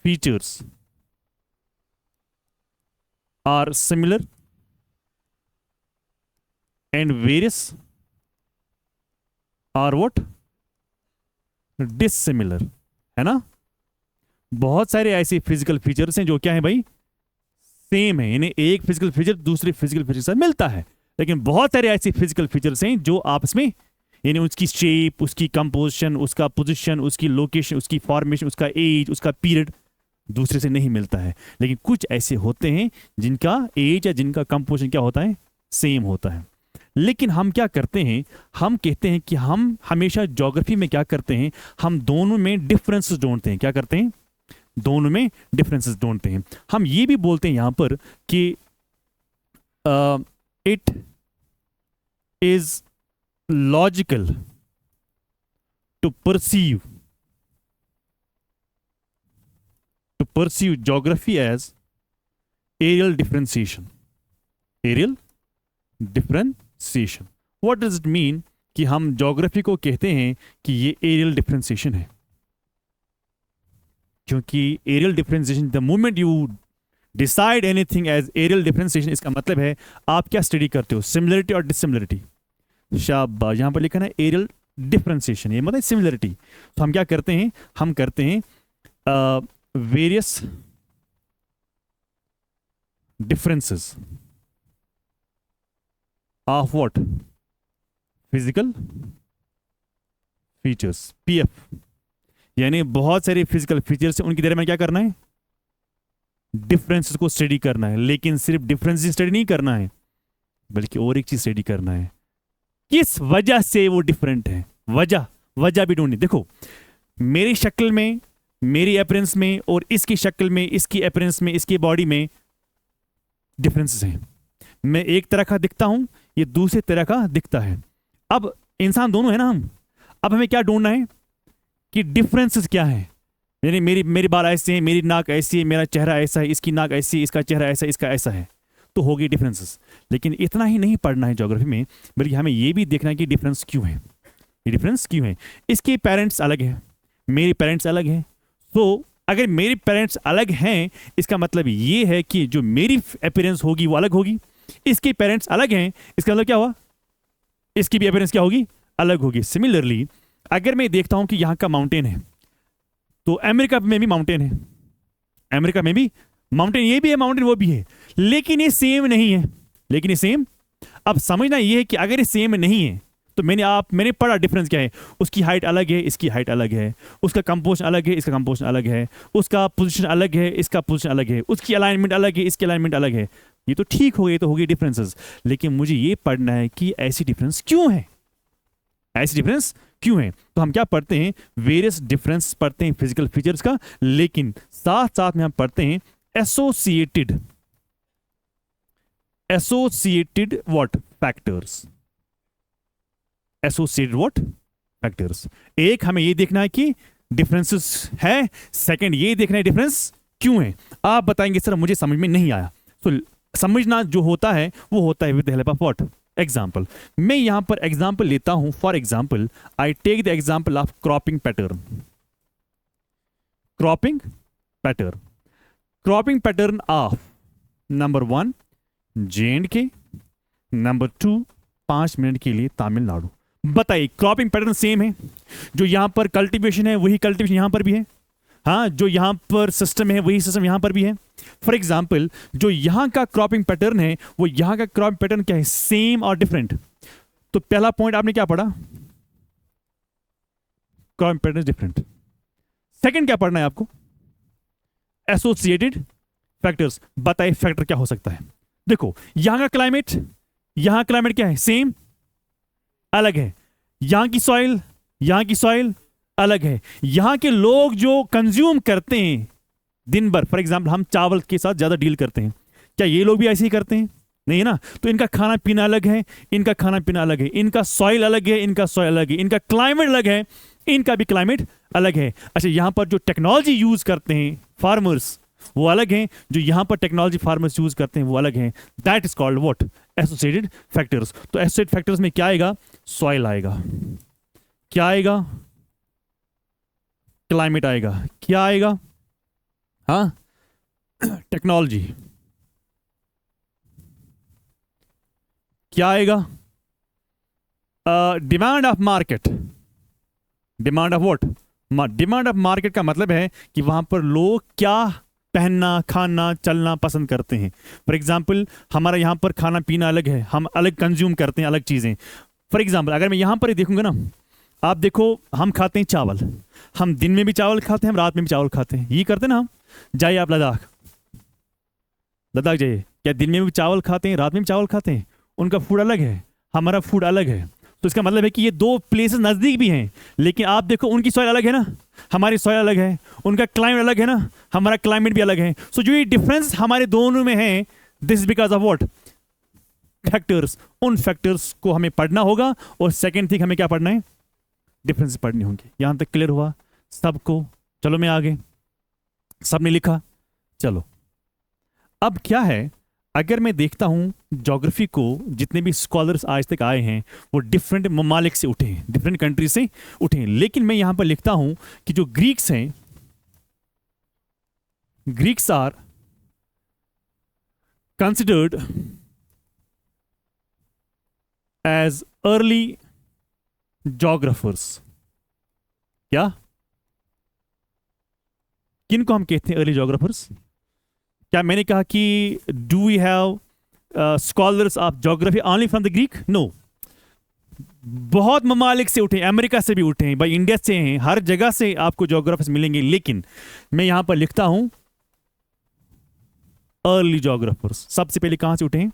features are similar and various are what? Dissimilar, है ना। बहुत सारे ऐसे फिजिकल फीचर्स हैं जो क्या है भाई, सेम है, यानी एक फिजिकल फीचर दूसरे फिजिकल फीचर से मिलता है। लेकिन बहुत सारे ऐसे फिजिकल फीचर्स हैं जो आपस में, यानी उसकी शेप, उसकी कंपोजिशन, उसका पोजीशन, उसकी लोकेशन, उसकी फॉर्मेशन, उसका एज, उसका पीरियड दूसरे से नहीं मिलता है। लेकिन कुछ ऐसे होते हैं जिनका एज या जिनका कंपोजिशन क्या होता है, सेम होता है। लेकिन हम क्या करते हैं, हम कहते हैं कि हम हमेशा ज्योग्राफी में क्या करते हैं, हम दोनों में डिफरेंसेस ढूंढते हैं। क्या करते हैं? दोनों में डिफरेंसेस ढूंढते हैं। हम ये भी बोलते हैं यहां पर कि it is logical to perceive geography as areal differentiation. Areal differentiation, what does it mean? कि हम ज्योग्राफी को कहते हैं कि ये एरियल डिफरेंशिएशन है, क्योंकि areal differentiation, the moment you decide anything as areal differentiation, इसका मतलब है आप क्या स्टडी करते हो, सिमिलरिटी और डिसिमिलरिटी। शाबाश, यहां पर लिखा है एरियल डिफरेंशिएशन, ये मतलब सिमिलरिटी। तो हम क्या करते हैं, हम करते हैं various differences of what? Physical features, PF. यानी बहुत सारे फिजिकल फीचर्स हैं, उनके बारे में क्या करना है, डिफरेंसेस को स्टडी करना है। लेकिन सिर्फ डिफरेंसेस स्टडी नहीं करना है, बल्कि और एक चीज स्टडी करना है, किस वजह से वो डिफरेंट है। वजह भी ढूंढनी। देखो, मेरी शक्ल में, मेरी अपीयरेंस में, और इसकी शक्ल में, इसकी अपीयरेंस में, इसकी बॉडी में डिफरेंसेस हैं। मैं एक तरह का दिखता हूं, ये दूसरे तरह का दिखता है। अब इंसान दोनों है ना हम। अब हमें क्या ढूंढना है कि डिफरेंसेस क्या है। यानी मेरी बाल ऐसे हैं, मेरी नाक ऐसी है, मेरा चेहरा ऐसा है, इसकी नाक ऐसी है, इसका चेहरा ऐसा है, इसका ऐसा है, तो होगी डिफरेंसेस। लेकिन इतना ही नहीं पढ़ना है ज्योग्राफी में, बल्कि हमें यह भी देखना है कि डिफरेंस क्यों है, ये डिफरेंस क्यों है। इसके पेरेंट्स अलग हैं, मेरे पेरेंट्स अलग हैं। तो अगर मेरे पेरेंट्स अलग हैं, इसका मतलब ये है कि जो मेरी अपीयरेंस होगी वो अलग होगी, इसके पेरेंट्स अलग हैं, इसका मतलब क्या हुआ, इसकी भी अपीयरेंस क्या होगी, अलग होगी। सिमिलरली अगर मैं देखता हूं कि यहां का माउंटेन है, तो अमेरिका में भी माउंटेन है, अमेरिका में भी माउंटेन, ये भी है माउंटेन, वो भी है, लेकिन ये सेम नहीं है, लेकिन ये सेम। अब समझना ये है कि अगर ये सेम नहीं है तो मैंने पढ़ा डिफरेंस क्या है, उसकी हाइट अलग है, इसकी हाइट अलग है, उसका कंपोजिशन अलग है, इसका कंपोजिशन अलग है, उसका पोजीशन अलग है, इसका पोजीशन अलग है, उसकी अलाइनमेंट अलग है, इसकी अलाइनमेंट अलग है। ये तो ठीक हो गई, तो हो गई डिफरेंसेस, लेकिन मुझे ये पढ़ना है कि ऐसी डिफरेंस क्यों है, ऐसी डिफरेंस क्यों है। तो हम क्या पढ़ते हैं, वेरियस डिफरेंस पढ़ते हैं फिजिकल फीचर्स का, लेकिन साथ साथ में हम पढ़ते हैं associated what factors, associated what factors. एक हमें ये देखना है कि डिफरेंसेस है, सेकंड ये देखना है डिफरेंस क्यों है। आप बताएंगे सर मुझे समझ में नहीं आया, तो समझना जो होता है वो होता है with the help of what, example. मैं यहां पर एग्जाम्पल लेता हूं, for example I take the example of cropping pattern, cropping pattern, cropping pattern of number 1 J&K, number 2 5 minute के लिए तमिलनाडु। बताइए क्रॉपिंग पैटर्न सेम है, जो यहां पर कल्टीवेशन है वही कल्टीवेशन यहां पर भी है, हाँ, जो यहां पर सिस्टम है वही सिस्टम यहां पर भी है। फॉर एग्जाम्पल जो यहां का क्रॉपिंग पैटर्न है वो यहां का क्रॉपिंग पैटर्न क्या है, सेम और डिफरेंट। तो पहला पॉइंट आपने क्या पढ़ा, क्रॉपिंग पैटर्न डिफरेंट। सेकंड क्या पढ़ना है आपको, एसोसिएटेड फैक्टर्स। बताइए फैक्टर क्या हो सकता है। देखो यहां का क्लाइमेट, यहां क्लाइमेट क्या है, सेम, अलग है। यहां की सॉइल अलग है। यहां के लोग जो कंज्यूम करते हैं दिन भर, फॉर एग्जाम्पल हम चावल के साथ ज्यादा डील करते हैं, क्या ये लोग भी ऐसे ही करते हैं, नहीं है ना। तो इनका खाना पीना अलग है, इनका खाना पीना अलग है, इनका सॉइल अलग है, इनका सॉइल अलग है, इनका क्लाइमेट अलग है, इनका भी क्लाइमेट अलग है। अच्छा यहां पर जो टेक्नोलॉजी यूज करते हैं फार्मर्स वो अलग हैं, जो यहां पर टेक्नोलॉजी फार्मर्स यूज करते हैं वो अलग हैं। That is called what, associated factors. तो एसोसिएटेड फैक्टर्स में क्या आएगा, सॉइल आएगा, क्या आएगा, क्लाइमेट आएगा, क्या आएगा, हाँ, टेक्नोलॉजी, क्या आएगा, demand of market, demand of what, demand of market का मतलब है कि वहां पर लोग क्या पहनना, खाना, चलना पसंद करते हैं। फॉर एग्जाम्पल हमारा यहाँ पर खाना पीना अलग है, हम अलग कंज्यूम करते हैं अलग चीज़ें। फॉर एग्जाम्पल अगर मैं यहाँ पर ही देखूंगा ना, आप देखो हम खाते हैं चावल, हम दिन में भी चावल खाते हैं, हम रात में भी चावल खाते हैं, ये करते हैं ना हम। जाइए आप लद्दाख, लद्दाख जाइए, क्या दिन में भी चावल खाते हैं, रात में भी चावल खाते हैं? उनका फूड अलग है, हमारा फूड अलग है। तो इसका मतलब है कि ये दो प्लेसेस नज़दीक भी हैं, लेकिन आप देखो उनकी सॉइल अलग है ना, हमारी सॉइल अलग है, उनका क्लाइमेट अलग है ना, हमारा क्लाइमेट भी अलग है। सो जो ये डिफरेंस हमारे दोनों में है, this because of what, factors. उन फैक्टर्स को हमें पढ़ना होगा, और सेकेंड थिंग हमें क्या पढ़ना है, डिफरेंस पढ़नी होंगी। यहां तक क्लियर हुआ सबको? चलो मैं आगे, सबने लिखा, चलो अब क्या है, अगर मैं देखता हूं ज्योग्राफी को, जितने भी स्कॉलर्स आज तक आए हैं वो डिफरेंट ममालिक से उठे हैं, डिफरेंट कंट्री से उठे हैं, लेकिन मैं यहां पर लिखता हूं कि जो ग्रीक्स हैं, Greeks are considered as early geographers. क्या, किनको हम कहते हैं अर्ली जोग्राफर्स? क्या मैंने कहा कि do we have scholars of geography only from the Greek? No, बहुत ममालिक से उठे, अमेरिका से भी उठे हैं, भाई इंडिया से हैं, हर जगह से आपको ज्योग्राफर्स मिलेंगे, लेकिन मैं यहां पर लिखता हूं अर्ली ज्योग्राफर्स। सबसे पहले कहां से उठे हैं?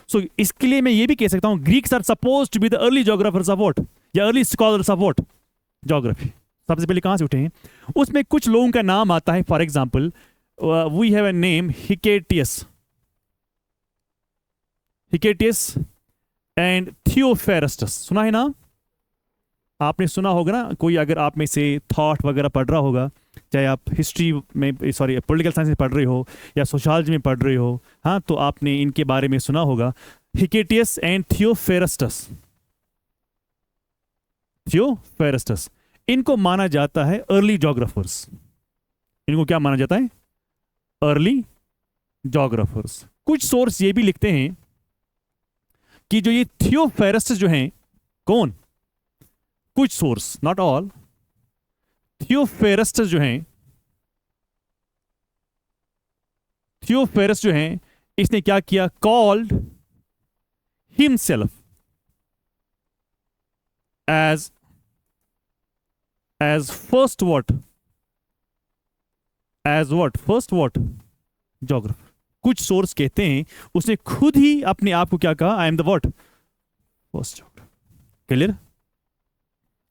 सो इसके लिए मैं ये भी कह सकता हूं Greeks are suppose to be the early geographers of what, या early scholars of what, geography. सबसे पहले कहां से उठे हैं? उसमें कुछ लोगों का नाम आता है, for example we have a name Hecataeus and Theophrastus। सुना है ना, आपने सुना होगा ना, कोई अगर आप में से थॉट वगैरह पढ़ रहा होगा, चाहे आप हिस्ट्री में, सॉरी पॉलिटिकल साइंस में पढ़ रहे हो या सोशियोलॉजी में पढ़ रहे हो, हाँ, तो आपने इनके बारे में सुना होगा, Hecataeus and Theophrastus। इनको माना जाता है अर्ली जोग्राफर्स। इनको क्या माना जाता है? Early geographers. कुछ सोर्स ये भी लिखते हैं कि जो ये थियोफेरस्टस जो हैं, कौन, कुछ सोर्स, नॉट ऑल, थियोफेरस्टस जो हैं, थियोफेरस जो हैं, इसने क्या किया, called himself as first what, as what, first what, geographer. कुछ सोर्स कहते हैं उसने खुद ही अपने आप को क्या कहा, I am the what, first geographer. Clear?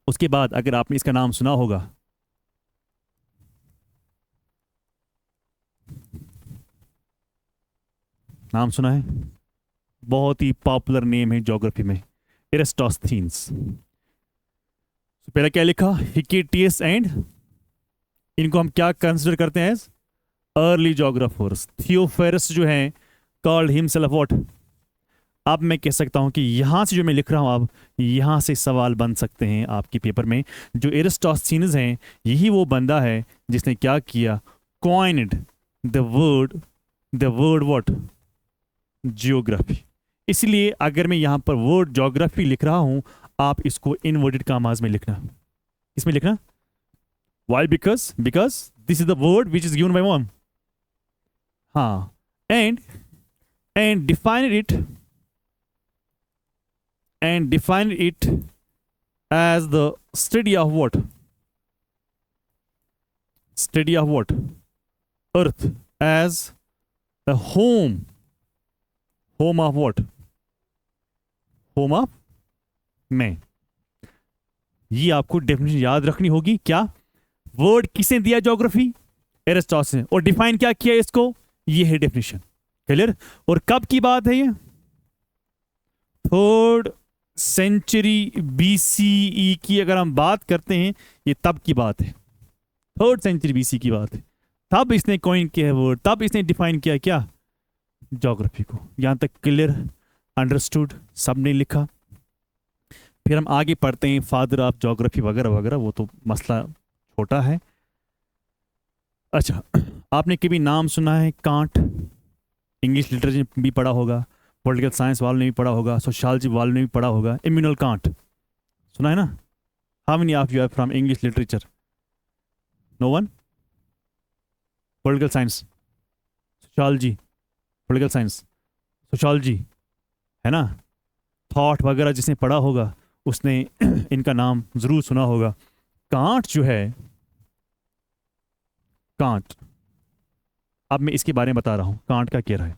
उसके बाद अगर आपने इसका नाम सुना होगा, नाम सुना है, बहुत ही पॉपुलर नेम है ज्योग्राफी में, एरिस्टोस्थीन्स। तो पहले क्या लिखा, हिकेटियस एंड, इनको हम क्या कंसिडर करते हैं एज अर्ली ज्योग्राफर्स। थियोफेरस जो है कॉल्ड हिमसेल्फ व्हाट। अब मैं कह सकता हूं कि यहां से जो मैं लिख रहा हूं, अब यहां से सवाल बन सकते हैं आपके पेपर में। जो एरिस्टोस्थीनिस हैं, यही वो बंदा है जिसने क्या किया, coined the word what, geography. इसलिए अगर मैं यहां पर वर्ड ज्योग्राफी लिख रहा हूं, आप इसको इनवर्टेड कामाज में लिखना, इसमें लिखना। Why? Because this is the word which is given by mom. हाँ, and define it as the study of what, earth as a home of what, home of man। ये आपको डेफिनेशन याद रखनी होगी। क्या वर्ड किसने दिया, ज्योग्राफी, एरिस्टोटल ने, और डिफाइन क्या किया इसको, ये है डेफिनेशन। क्लियर? और कब की बात है ये, 3rd सेंचुरी BCE की अगर हम बात करते हैं, ये तब की बात है, 3rd सेंचुरी BC की बात है। तब इसने कॉइन किया है वर्ड, तब इसने डिफाइन किया क्या, ज्योग्राफी को। यहां तक क्लियर, अंडरस्टूड, सबने लिखा। फिर हम आगे पढ़ते हैं, फादर ऑफ ज्योग्राफी वगैरह वगैरह, वो तो मसला छोटा है। अच्छा, आपने कभी नाम सुना है कांट? इंग्लिश लिटरेचर भी पढ़ा होगा, पॉलिटिकल साइंस वालों ने भी पढ़ा होगा, सोशियोलॉजी वालों ने भी पढ़ा होगा। इम्यूनल कांट सुना है ना? How many of you are from English literature? No one? Political science, sociology, political science, sociology है ना, थॉट वगैरह जिसने पढ़ा होगा उसने इनका नाम जरूर सुना होगा। कांट जो है, कांट, अब मैं इसके बारे में बता रहा हूं कांट का क्या रहा है।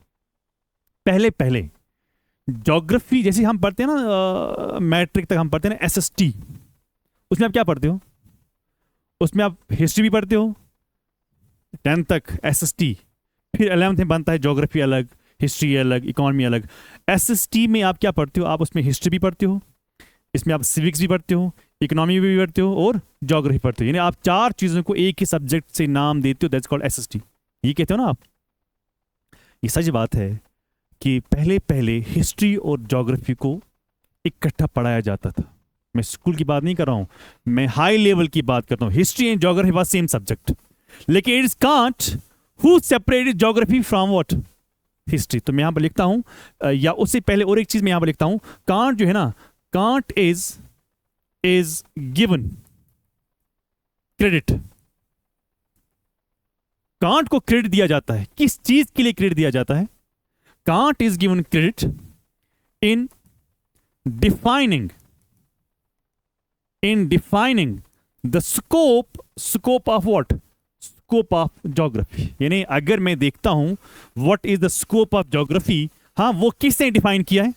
पहले ज्योग्राफी जैसे हम पढ़ते हैं ना, मैट्रिक तक हम पढ़ते हैं ना SST, उसमें आप क्या पढ़ते हो, उसमें आप हिस्ट्री भी पढ़ते हो, 10th तक SST, फिर 11th में बनता है ज्योग्राफी अलग, हिस्ट्री अलग, इकोनॉमी अलग। SST में आप क्या पढ़ते हो, आप उसमें हिस्ट्री भी पढ़ते हो, इसमें आप सिविक्स भी पढ़ते हो, इकोनॉमी भी पढ़ते हो और ज्योग्राफी पढ़ते हो। यानी आप 4 चीजों को एक ही सब्जेक्ट से नाम देते हो, दैट्स कॉल्ड SST। ये कहते हो ना आप। ये सच बात है कि पहले हिस्ट्री और ज्योग्राफी को इकट्ठा पढ़ाया जाता था। मैं स्कूल की बात नहीं कर रहा हूं, मैं हाई लेवल की बात करता हूं। History and geography was same subject, लेकिन it is Kant who separated geography from what, history. तो मैं यहां पर लिखता हूं, या उससे पहले और एक चीज मैं यहां पर लिखता हूं, कांट जो है ना, can't is given credit. Can't को क्रेडिट दिया जाता है, किस चीज के लिए क्रेडिट दिया जाता है? Kant is given credit in defining the scope of what? Scope of geography। यानी अगर मैं देखता हूं what is the scope of geography, हाँ, वो किसने डिफाइन किया है?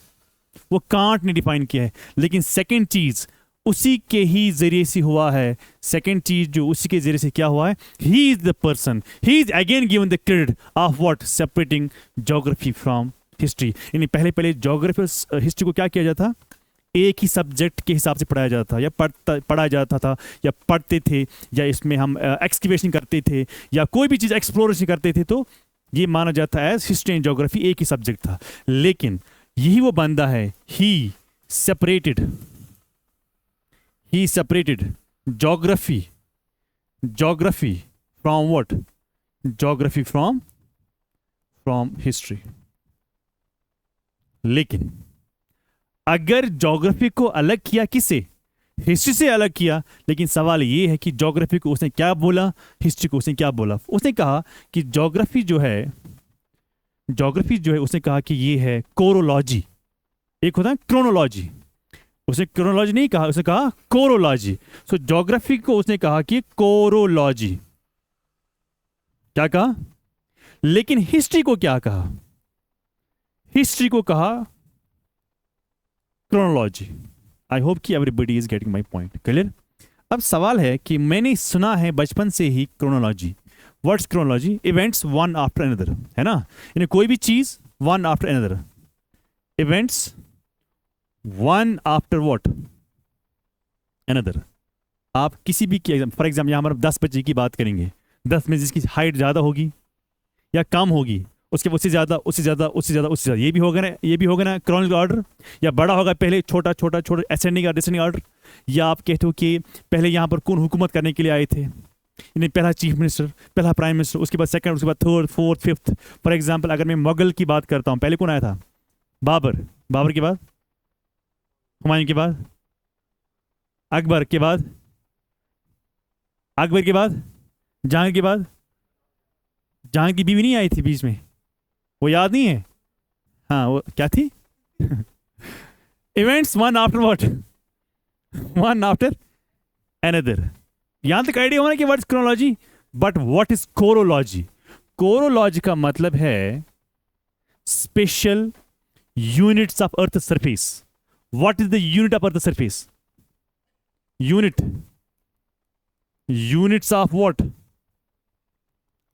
वो कांट ने डिफाइन किया है। लेकिन सेकंड चीज उसी के ही जरिए से हुआ है, सेकंड चीज जो उसी के जरिए से क्या हुआ है, he is the person, he is again given the credit of what, separating geography from history. यानी पहले ज्योग्राफी हिस्ट्री को क्या किया जाता, एक ही सब्जेक्ट के हिसाब से पढ़ाया जाता था, या पढ़ा जाता था, या पढ़ते थे, या इसमें हम एक्सकैवेशन करते थे, या कोई भी चीज एक्सप्लोरेशन करते थे, तो ये माना जाता है एज हिस्ट्री एंड ज्योग्राफी एक ही सब्जेक्ट था। लेकिन यही वो बंदा है, ही separated geography from what? Geography from history। लेकिन अगर ज्योग्राफी को अलग किया, किससे? हिस्ट्री से अलग किया। लेकिन सवाल ये है कि ज्योग्राफी को उसने क्या बोला, हिस्ट्री को उसने क्या बोला? उसने कहा कि ज्योग्राफी जो है उसने कहा कि ये है कोरोलॉजी। एक होता है क्रोनोलॉजी, उसने क्रोनोलॉजी नहीं कहा, उसने कहा कोरोलॉजी। सो ज्योग्राफी को उसने कहा कि कोरोलॉजी। क्या कहा? लेकिन हिस्ट्री को क्या कहा? हिस्ट्री को कहा क्रोनोलॉजी। आई होप कि everybody is getting my point. Clear? अब सवाल है कि मैंने सुना है बचपन से ही chronology. What's chronology? Events one after another, है ना? यानी कोई भी चीज one after another, events one after what another. आप किसी भी फॉर एग्जाम्पल यहाँ हमारे 10 बच्चे की बात करेंगे, 10 में जिसकी हाइट ज़्यादा होगी या कम होगी, उसके उससे ज़्यादा, उससे ज़्यादा, उससे ज़्यादा, उससे ज़्यादा, ये भी होगा ना, ये भी होगा ना क्रोनोलॉजिकल ऑर्डर। या बड़ा होगा पहले, छोटा छोटा छोटा, असेंडिंग और डिसेंडिंग ऑर्डर। या आप कहते हो कि पहले यहाँ पर कौन हुकूमत करने के लिए आए थे, यानी पहला चीफ मिनिस्टर, पहला प्राइम मिनिस्टर, उसके बाद सेकंड, उसके बाद third, fourth, fifth. For example अगर मैं मुगल की बात करता हूँ, पहले कौन आया था? बाबर। बाबर के बाद हुमायूं के बाद अकबर के बाद अकबर के बाद जहांगीर के बाद जहांगीर की बीवी नहीं आई थी बीच में, वो याद नहीं है? हाँ, वो क्या थी? Events one after what, one after another. यहां तक आइडिया होना कि what is chronology. But what is chorology? Chorology का मतलब है spatial units of earth surface. What is the unit of earth surface? Units of what?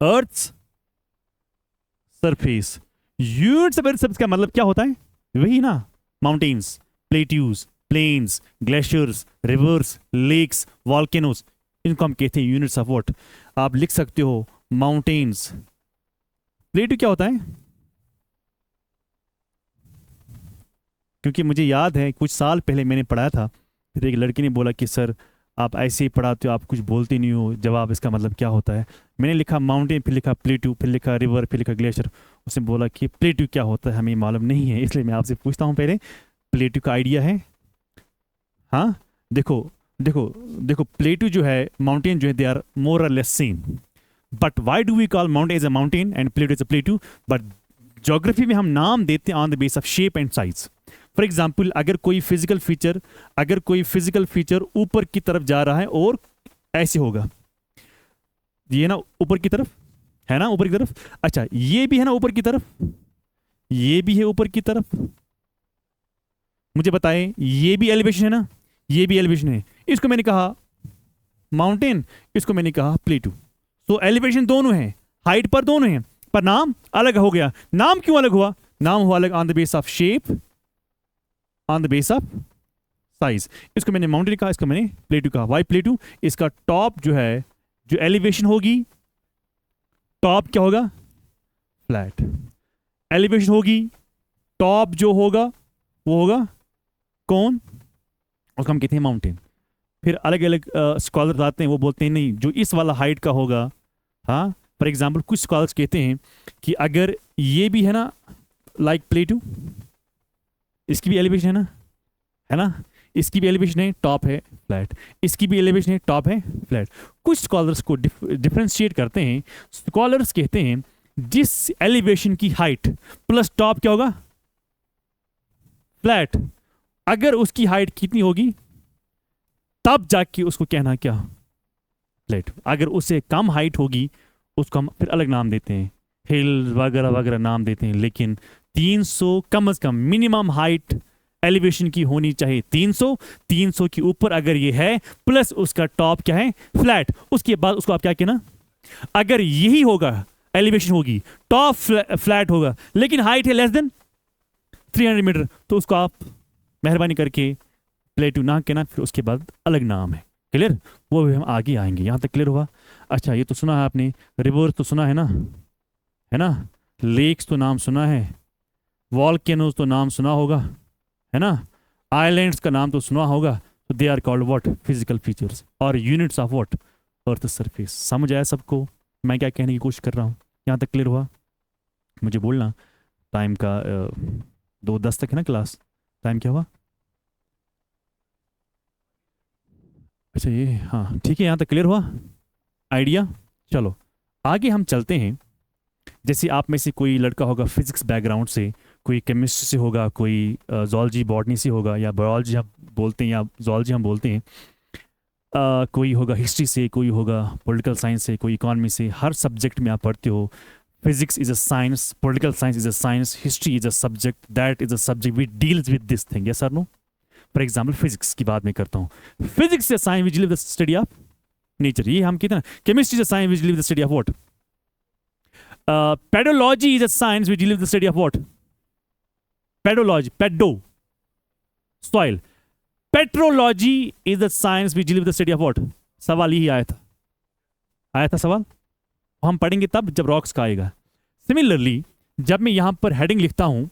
Earth surface. Units of earth surface का मतलब क्या होता है? वही ना, mountains, plateaus, plains, glaciers, rivers, lakes, volcanoes, इनको हम कहते हैं यूनिट्स ऑफ व्हाट। आप लिख सकते हो माउंटेन्स। प्लेट्यू क्या होता है? क्योंकि मुझे याद है कुछ साल पहले मैंने पढ़ाया था, फिर एक लड़की ने बोला कि सर आप ऐसे ही पढ़ाते हो, आप कुछ बोलते नहीं हो, जवाब इसका मतलब क्या होता है? मैंने लिखा माउंटेन, फिर लिखा प्लेट्यू, फिर लिखा रिवर, फिर लिखा ग्लेशियर। उसने बोला कि प्लेट्यू क्या होता है हमें मालूम नहीं है, इसलिए मैं आपसे पूछता हूँ पहले, प्लेट्यू का आइडिया है? हाँ, देखो देखो देखो, प्लेट्यू जो है, माउंटेन जो है, दे आर मोर और less same. But why do we call mountain as a mountain and plateau as a plateau? But geography में हम नाम देते हैं on the base of shape and size. For example अगर कोई फिजिकल फीचर ऊपर की तरफ जा रहा है और ऐसे होगा, ये ना ऊपर की तरफ है ना, ऊपर की तरफ। अच्छा, ये भी है ना ऊपर की तरफ, ये भी है ऊपर की तरफ। मुझे बताएं, ये भी एलिवेशन है ना, ये भी एलिवेशन है। इसको मैंने कहा माउंटेन, इसको मैंने कहा प्लेटू। तो एलिवेशन दोनों है, हाइट पर दोनों है, पर नाम अलग हो गया। नाम क्यों अलग हुआ? नाम हुआ अलग on the base of shape, on the base of size. इसको मैंने माउंटेन कहा, इसको मैंने प्लेटू कहा। Why plateau? इसका टॉप जो है, जो एलिवेशन होगी, टॉप क्या होगा? फ्लैट। एलिवेशन होगी, टॉप जो होगा वो होगा कौन? उसको हम कहते हैं माउंटेन। फिर अलग अलग स्कॉलर आते हैं, वो बोलते हैं नहीं, जो इस वाला हाइट का होगा। हाँ, फॉर एग्जाम्पल कुछ स्कॉलर्स कहते हैं कि अगर ये भी है ना लाइक प्लेटू, इसकी भी एलिवेशन है ना, इसकी भी एलिवेशन है, टॉप है फ्लैट, इसकी भी एलिवेशन है, टॉप है फ्लैट। कुछ स्कॉलर्स को डिफरेंशिएट करते हैं। स्कॉलर्स कहते हैं जिस एलिवेशन की हाइट प्लस टॉप क्या होगा? फ्लैट। अगर उसकी हाइट कितनी होगी तब जाके उसको कहना क्या? फ्लैट। अगर उससे कम हाइट होगी उसको हम फिर अलग नाम देते हैं, हिल वगैरह वगैरह नाम देते हैं। लेकिन 300 कम से कम मिनिमम हाइट एलिवेशन की होनी चाहिए 300 के ऊपर अगर ये है, प्लस उसका टॉप क्या है? फ्लैट। उसके बाद उसको आप क्या कहना? अगर यही होगा, एलिवेशन होगी, टॉप फ्लैट होगा, लेकिन हाइट है लेस देन 300 मीटर, तो उसको आप मेहरबानी करके प्लेटू ना कहना, फिर उसके बाद अलग नाम है। क्लियर? वो भी हम आगे आएंगे। यहां तक क्लियर हुआ? अच्छा, ये तो सुना है आपने, रिवर्स तो सुना है ना, लेक्स तो नाम सुना है, वॉल्केनोस तो नाम सुना होगा, है ना, आइलैंड्स का नाम तो सुना होगा। तो they are called what? Physical features और units of what? Earth surface. समझ आया सबको मैं क्या कहने की कोशिश कर रहा हूँ? यहाँ तक क्लियर हुआ? मुझे बोलना टाइम का 2:10 तक है ना क्लास, टाइम क्या हुआ? अच्छा ये, हाँ ठीक है, यहाँ तक क्लियर हुआ आइडिया। चलो आगे हम चलते हैं। जैसे आप में से कोई लड़का होगा फिजिक्स बैकग्राउंड से, कोई केमिस्ट्री से होगा, कोई जोलॉजी बॉटनी से होगा, या बायोलॉजी हम बोलते हैं या जोलॉजी हम बोलते हैं, कोई होगा हिस्ट्री से, कोई होगा पॉलिटिकल साइंस से, कोई इकोनॉमी से। हर सब्जेक्ट में आप पढ़ते हो physics is a science, political science is a science, history is a subject, that is a subject which deals with this thing, yes और नो। फॉर एग्जाम्पल फिजिक्स की बात मैं करता हूँ, physics is a science which deal with the study of nature, ये हम कहते हैं। Chemistry is a science which deal with the study of what, pedology is a science which deals with the study of what? Pedology, pedo, soil. Petrology is the science which deals with the study of what? सवाल यही आया था सवाल। हम पढ़ेंगे तब जब rocks का आएगा। सिमिलरली जब मैं यहां पर हेडिंग लिखता हूं,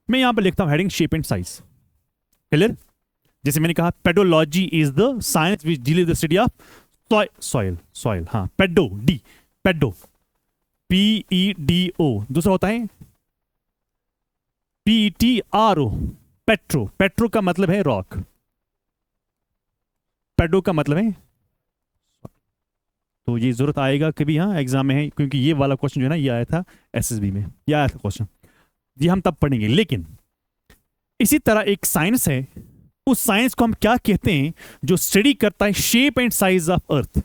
मैं यहां पर लिखता हूं heading shape and size, clear. जैसे मैंने कहा pedology is the science which deal with the study of soil, हाँ पेडो, डी पेडो, PEDO। दूसरा होता है PETRO, पेट्रो। पेट्रो का मतलब है रॉक, पेडो का मतलब है। तो ये जरूरत आएगा कभी, हाँ एग्जाम में है, क्योंकि ये वाला क्वेश्चन जो है ना ये आया था SSB में, ये आया था क्वेश्चन, ये हम तब पढ़ेंगे। लेकिन इसी तरह एक साइंस है, उस साइंस को हम क्या कहते हैं जो स्टडी करता है shape and size of earth.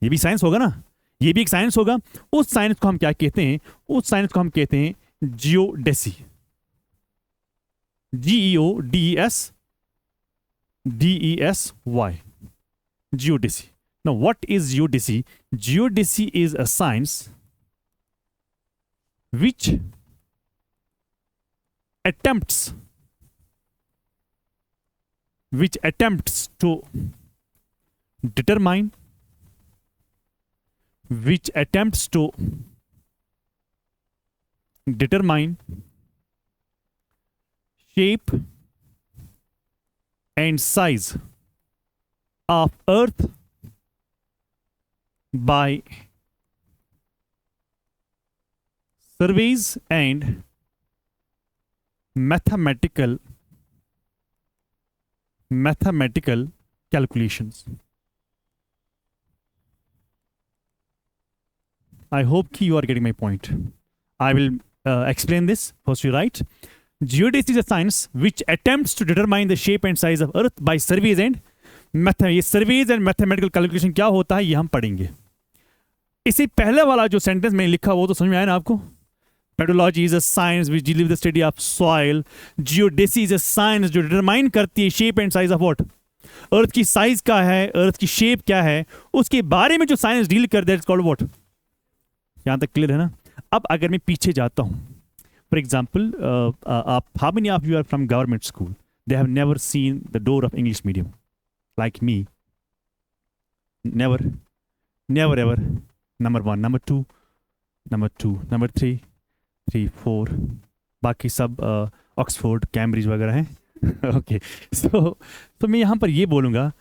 ये भी साइंस होगा ना, ये भी एक साइंस होगा। उस साइंस को हम क्या कहते हैं, उस साइंस को हम कहते हैं geodesy, GEODESY, geodesy. Now what is geodesy? Geodesy is a science which attempts to determine, shape and size of earth by surveys and mathematical calculations. I hope you are getting my point. I will explain this. First you write, geodesy is a science which attempts to determine the shape and size of earth by surveys and ये surveys and mathematical calculation क्या होता है ये हम पढ़ेंगे। इसे पहले वाला जो सेंटेंस में लिखा वो तो समझ में आया ना आपको। Pedology is a science which deal with the study of soil, geodesy is a science जो डिटरमाइन करती है shape and size of what, earth की साइज क्या है, अर्थ की शेप क्या है, उसके बारे में जो साइंस डील कर दैट्स कॉल्ड व्हाट। यहां तक क्लियर है ना। अब अगर मैं पीछे जाता हूं, फॉर एग्जाम्पल आप, how many of you are from government school, they have never seen the door of English medium like me? Never ever। number 1, number 2, number 3, 4, बाकी सब ऑक्सफोर्ड कैम्ब्रिज वगैरह हैं। ओके सो मैं यहां पर ये बोलूंगा,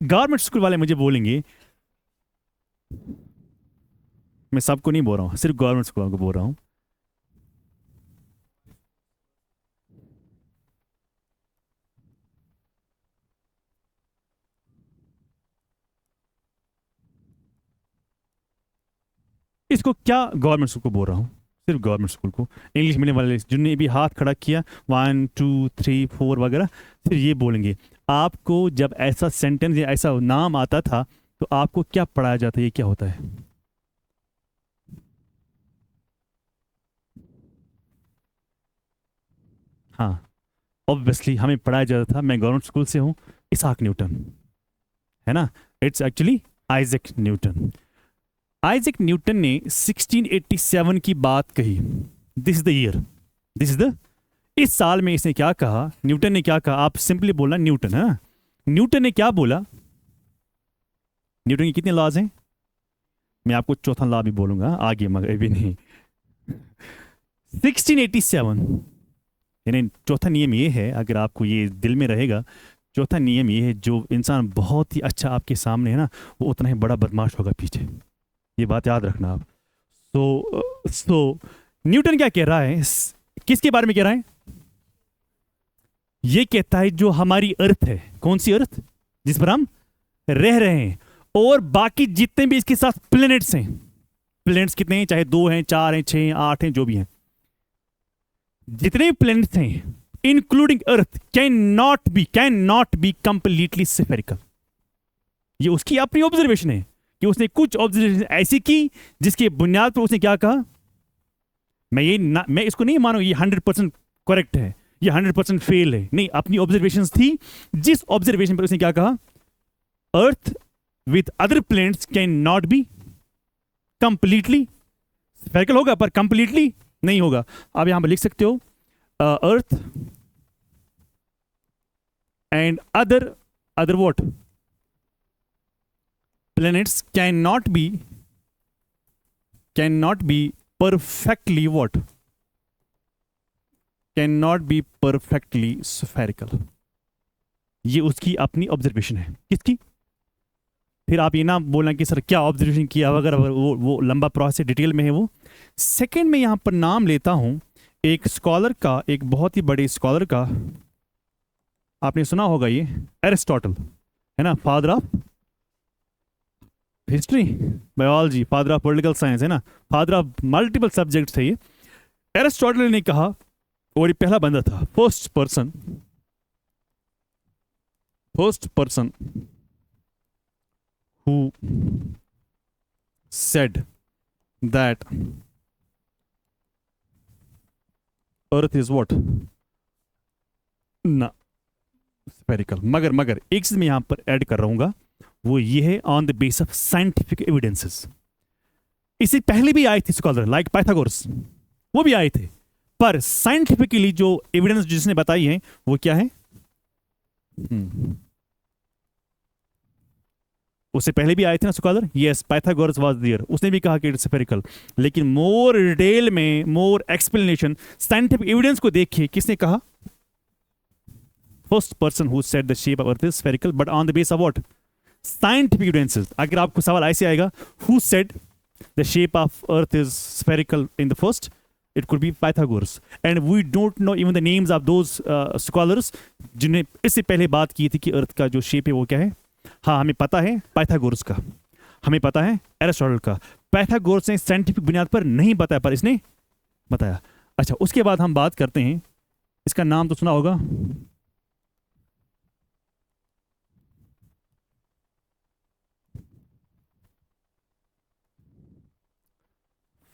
गवर्नमेंट स्कूल वाले मुझे बोलेंगे, मैं सबको नहीं बोल रहा हूं, सिर्फ गवर्नमेंट स्कूल को बोल रहा हूं, इसको क्या गवर्नमेंट स्कूल को बोल रहा हूँ, सिर्फ गवर्नमेंट स्कूल को। इंग्लिश मीडियम वाले जिन्होंने भी हाथ खड़ा किया 1 2 3 4 वगैरह, फिर ये बोलेंगे आपको जब ऐसा सेंटेंस या ऐसा नाम आता था तो आपको क्या पढ़ाया जाता है, ये क्या होता है। हाँ ऑब्वियसली हमें पढ़ाया जाता था, मैं गवर्नमेंट स्कूल से हूँ, इसाक न्यूटन है ना, it's actually Isaac Newton. Isaac Newton ने 1687 की बात कही, this is the year, this is the, इस साल में इसने क्या कहा, न्यूटन ने क्या कहा, आप सिंपली बोलना न्यूटन है ना। न्यूटन ने क्या बोला, न्यूटन के कितने लॉज हैं, मैं आपको चौथा लॉ भी बोलूंगा आगे मगर अभी नहीं। 1687 यानी चौथा नियम ये है, अगर आपको ये दिल में रहेगा, चौथा नियम ये है, जो इंसान बहुत ही अच्छा आपके सामने है ना वो उतना ही बड़ा बदमाश होगा पीछे, ये बात याद रखना आप। सो न्यूटन क्या कह रहा है, किसके बारे में कह रहा है? ये कहता है जो हमारी अर्थ है, कौन सी अर्थ? जिस पर हम रह रहे हैं, और बाकी जितने भी इसके साथ प्लैनेट्स हैं। प्लैनेट्स कितने हैं? चाहे 2 हैं, 4 हैं, 6 हैं, 8 हैं, जो भी हैं, जितने भी प्लैनेट्स हैं including earth can not be completely spherical. ये उसकी अपनी ऑब्जर्वेशन है कि उसने कुछ ऑब्जर्वेशन ऐसी की जिसके बुनियाद पर उसने क्या कहा, मैं इसको नहीं मानू ये 100% करेक्ट है, ये 100% फेल है, नहीं, अपनी ऑब्जर्वेशंस थी, जिस ऑब्जर्वेशन पर उसने क्या कहा, अर्थ with other planets can not be completely spherical, होगा पर कंप्लीटली नहीं होगा। आप यहां पर लिख सकते हो earth and other what planets can not be perfectly what? Cannot be perfectly spherical. ये उसकी अपनी ऑब्जर्वेशन है। किसकी? फिर आप ये ना बोलना कि सर क्या ऑब्जर्वेशन किया, अगर वो लंबा प्रोसेस डिटेल में है वो। सेकंड में यहां पर नाम लेता हूं एक स्कॉलर का, एक बहुत ही बड़े स्कॉलर का, आपने सुना होगा, ये एरिस्टोटल है ना, father of history, biology, father of political science, है ना, फादर ऑफ मल्टीपल सब्जेक्ट्स है ये। एरिस्टोटल ने कहा, और ये पहला बंदा था, first person who said that earth is what? ना स्फेरिकल। मगर एक चीज मैं यहां पर ऐड कर रहा हूं, वो ये है on the base of scientific evidences. इससे पहले भी आए थे स्कॉलर लाइक पाइथागोरस, वो भी आए थे, पर साइंटिफिकली जो एविडेंस जिसने बताई है वो क्या है? उससे पहले भी आए थे ना scholar, yes, Pythagoras was there, उसने भी कहा कि इट्स स्फेरिकल, लेकिन मोर डिटेल में, मोर एक्सप्लेनेशन, साइंटिफिक एविडेंस को देखिए, किसने कहा? First person who said the shape of earth is spherical, but on the base of what? Scientific evidences. अगर आपको सवाल ऐसे आएगा, who said the shape of earth is spherical in the first, it could be Pythagoras, and we don't know even the names of those scholars जिन्हें इससे पहले बात की थी कि अर्थ का जो शेप है वो क्या है। हाँ, हमें पता है पाइथागोरस का, हमें पता है एरिस्टोटल का। पाइथागोरस ने साइंटिफिक बुनियाद पर नहीं बताया, पर इसने बताया। अच्छा, उसके बाद हम बात करते हैं, इसका नाम तो सुना होगा,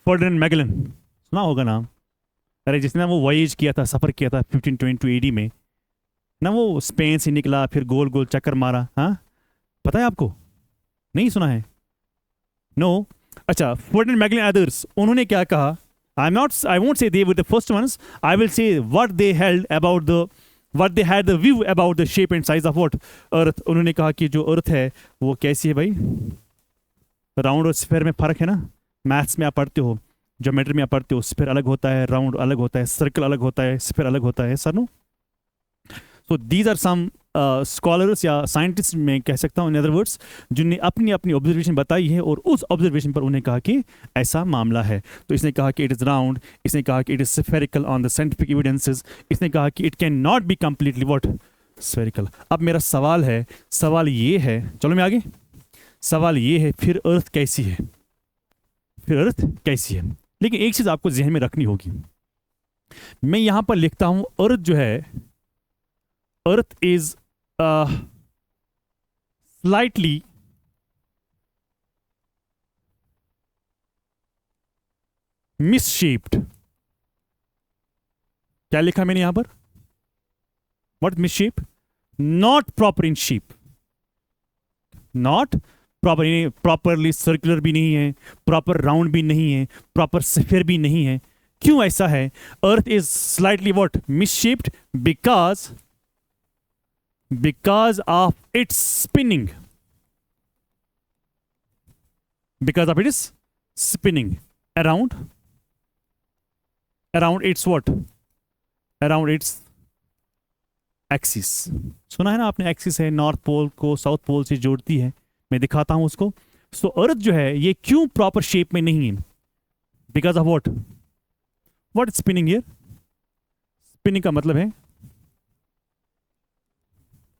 फर्डिनेंड मैगेलन, सुना होगा नाम। अरे जिसने वो वॉयेज किया था, सफर किया था 1522 AD में ना, वो स्पेन से निकला, फिर गोल गोल चक्कर मारा। हाँ, पता है आपको? नहीं सुना है? नो। अच्छा, फर्डिनेंड मैगेलन अदर्स, उन्होंने क्या कहा? I won't say they were the first ones. I will say what they had the view about the shape and size of what? अर्थ। उन्होंने कहा कि जो अर्थ है वो कैसी है भाई? राउंड और स्फेयर में फर्क है ना, मैथ्स में आप पढ़ते हो, ज्योमेट्री में आप पढ़ते हो, स्फेयर अलग होता है, राउंड अलग होता है, सर्कल अलग होता है, स्फेयर अलग होता है, sir no? So these are some scholars या साइंटिस्ट में कह सकता हूँ, इन अदर वर्ड्स, जिन्हें अपनी अपनी ऑब्जर्वेशन बताई है, और उस ऑब्जर्वेशन पर उन्हें कहा कि ऐसा मामला है। तो इसने कहा कि इट इज़ राउंड, इसने कहा कि it is spherical on the scientific evidences, इसने कहा कि it can not be completely what? Spherical. अब मेरा सवाल ये है, चलो मैं आगे, सवाल ये है, फिर अर्थ कैसी है? लेकिन एक चीज आपको जहन में रखनी होगी, मैं यहां पर लिखता हूं अर्थ जो है, अर्थ इज स्लाइटली मिसशेप्ड। क्या लिखा मैंने यहां पर? What misshape? Not proper in shape, not proper, properly circular भी नहीं है, प्रॉपर राउंड भी नहीं है, प्रॉपर स्फीयर भी नहीं है। क्यों ऐसा है? Earth is slightly what? Misshaped because of its spinning, around its what? Around its axis. सुना है ना आपने, एक्सिस है, नॉर्थ पोल को साउथ पोल से जोड़ती है। मैं दिखाता हूं उसको। सो अर्थ जो है ये क्यों प्रॉपर शेप में नहीं है? Because of what? What spinning here? Spinning का मतलब है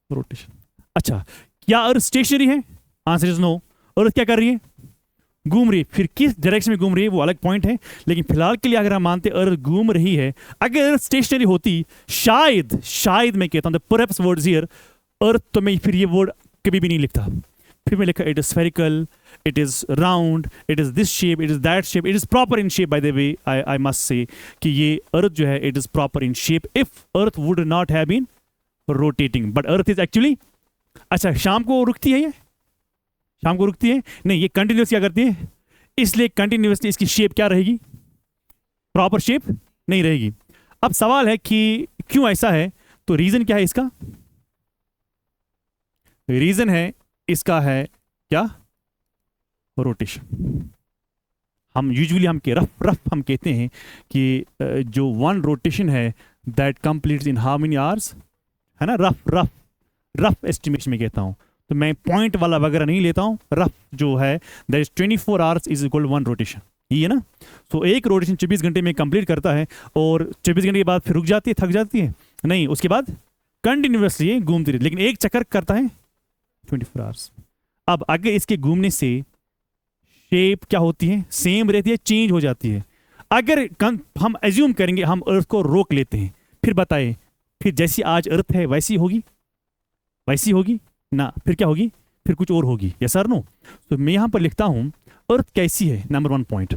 रोटेशन। अच्छा, क्या अर्थ स्टेशनरी है? Answer is no. अर्थ क्या कर रही है? घूम रही है। फिर किस डायरेक्शन में घूम रही है वो अलग पॉइंट है, लेकिन फिलहाल के लिए अगर हम मानते अर्थ घूम रही है, अगर अर्थ स्टेशनरी होती, शायद शायद मैं कहता हूं परहैप्स वर्ड्स हियर, अर्थ, तो मैं फिर ये वर्ड कभी भी नहीं लिखता। फिर मैं लिखा it is spherical, it is round, it is this shape, it is that shape, it is proper in shape, by the way, I must say कि ये earth जो है it is proper in shape if earth would not have been rotating, but earth is actually, अच्छा शाम को रुकती है, ये शाम को रुकती है नहीं, ये कंटिन्यूस क्या करती है, इसलिए कंटिन्यूसली इसकी शेप क्या रहेगी? प्रॉपर शेप नहीं रहेगी। अब सवाल है कि क्यों ऐसा है, तो रीजन क्या है इसका? रीजन है इसका है क्या? रोटेशन। हम यूजुअली हम के रफ हम कहते हैं कि जो वन रोटेशन है that completes in how many hours, है ना, रफ एस्टिमेशन में कहता हूं, तो मैं पॉइंट वाला वगैरह नहीं लेता हूं, रफ जो है that is 24 hours is equal one rotation, ये है ना। तो एक रोटेशन 24 घंटे में कंप्लीट करता है और 24 घंटे के बाद फिर रुक जाती है, थक जाती है नहीं, उसके बाद कंटिन्यूसली घूमती रहती, लेकिन एक चक्कर करता है 24 आवर्स। अब अगर इसके घूमने से शेप क्या होती है? सेम रहती है, चेंज हो जाती है। अगर हम एज्यूम करेंगे हम अर्थ को रोक लेते हैं, फिर बताए फिर जैसी आज अर्थ है वैसी होगी? वैसी होगी ना, फिर क्या होगी? फिर कुछ और होगी, यस और नो? तो मैं यहां पर लिखता हूं अर्थ कैसी है, नंबर 1 पॉइंट।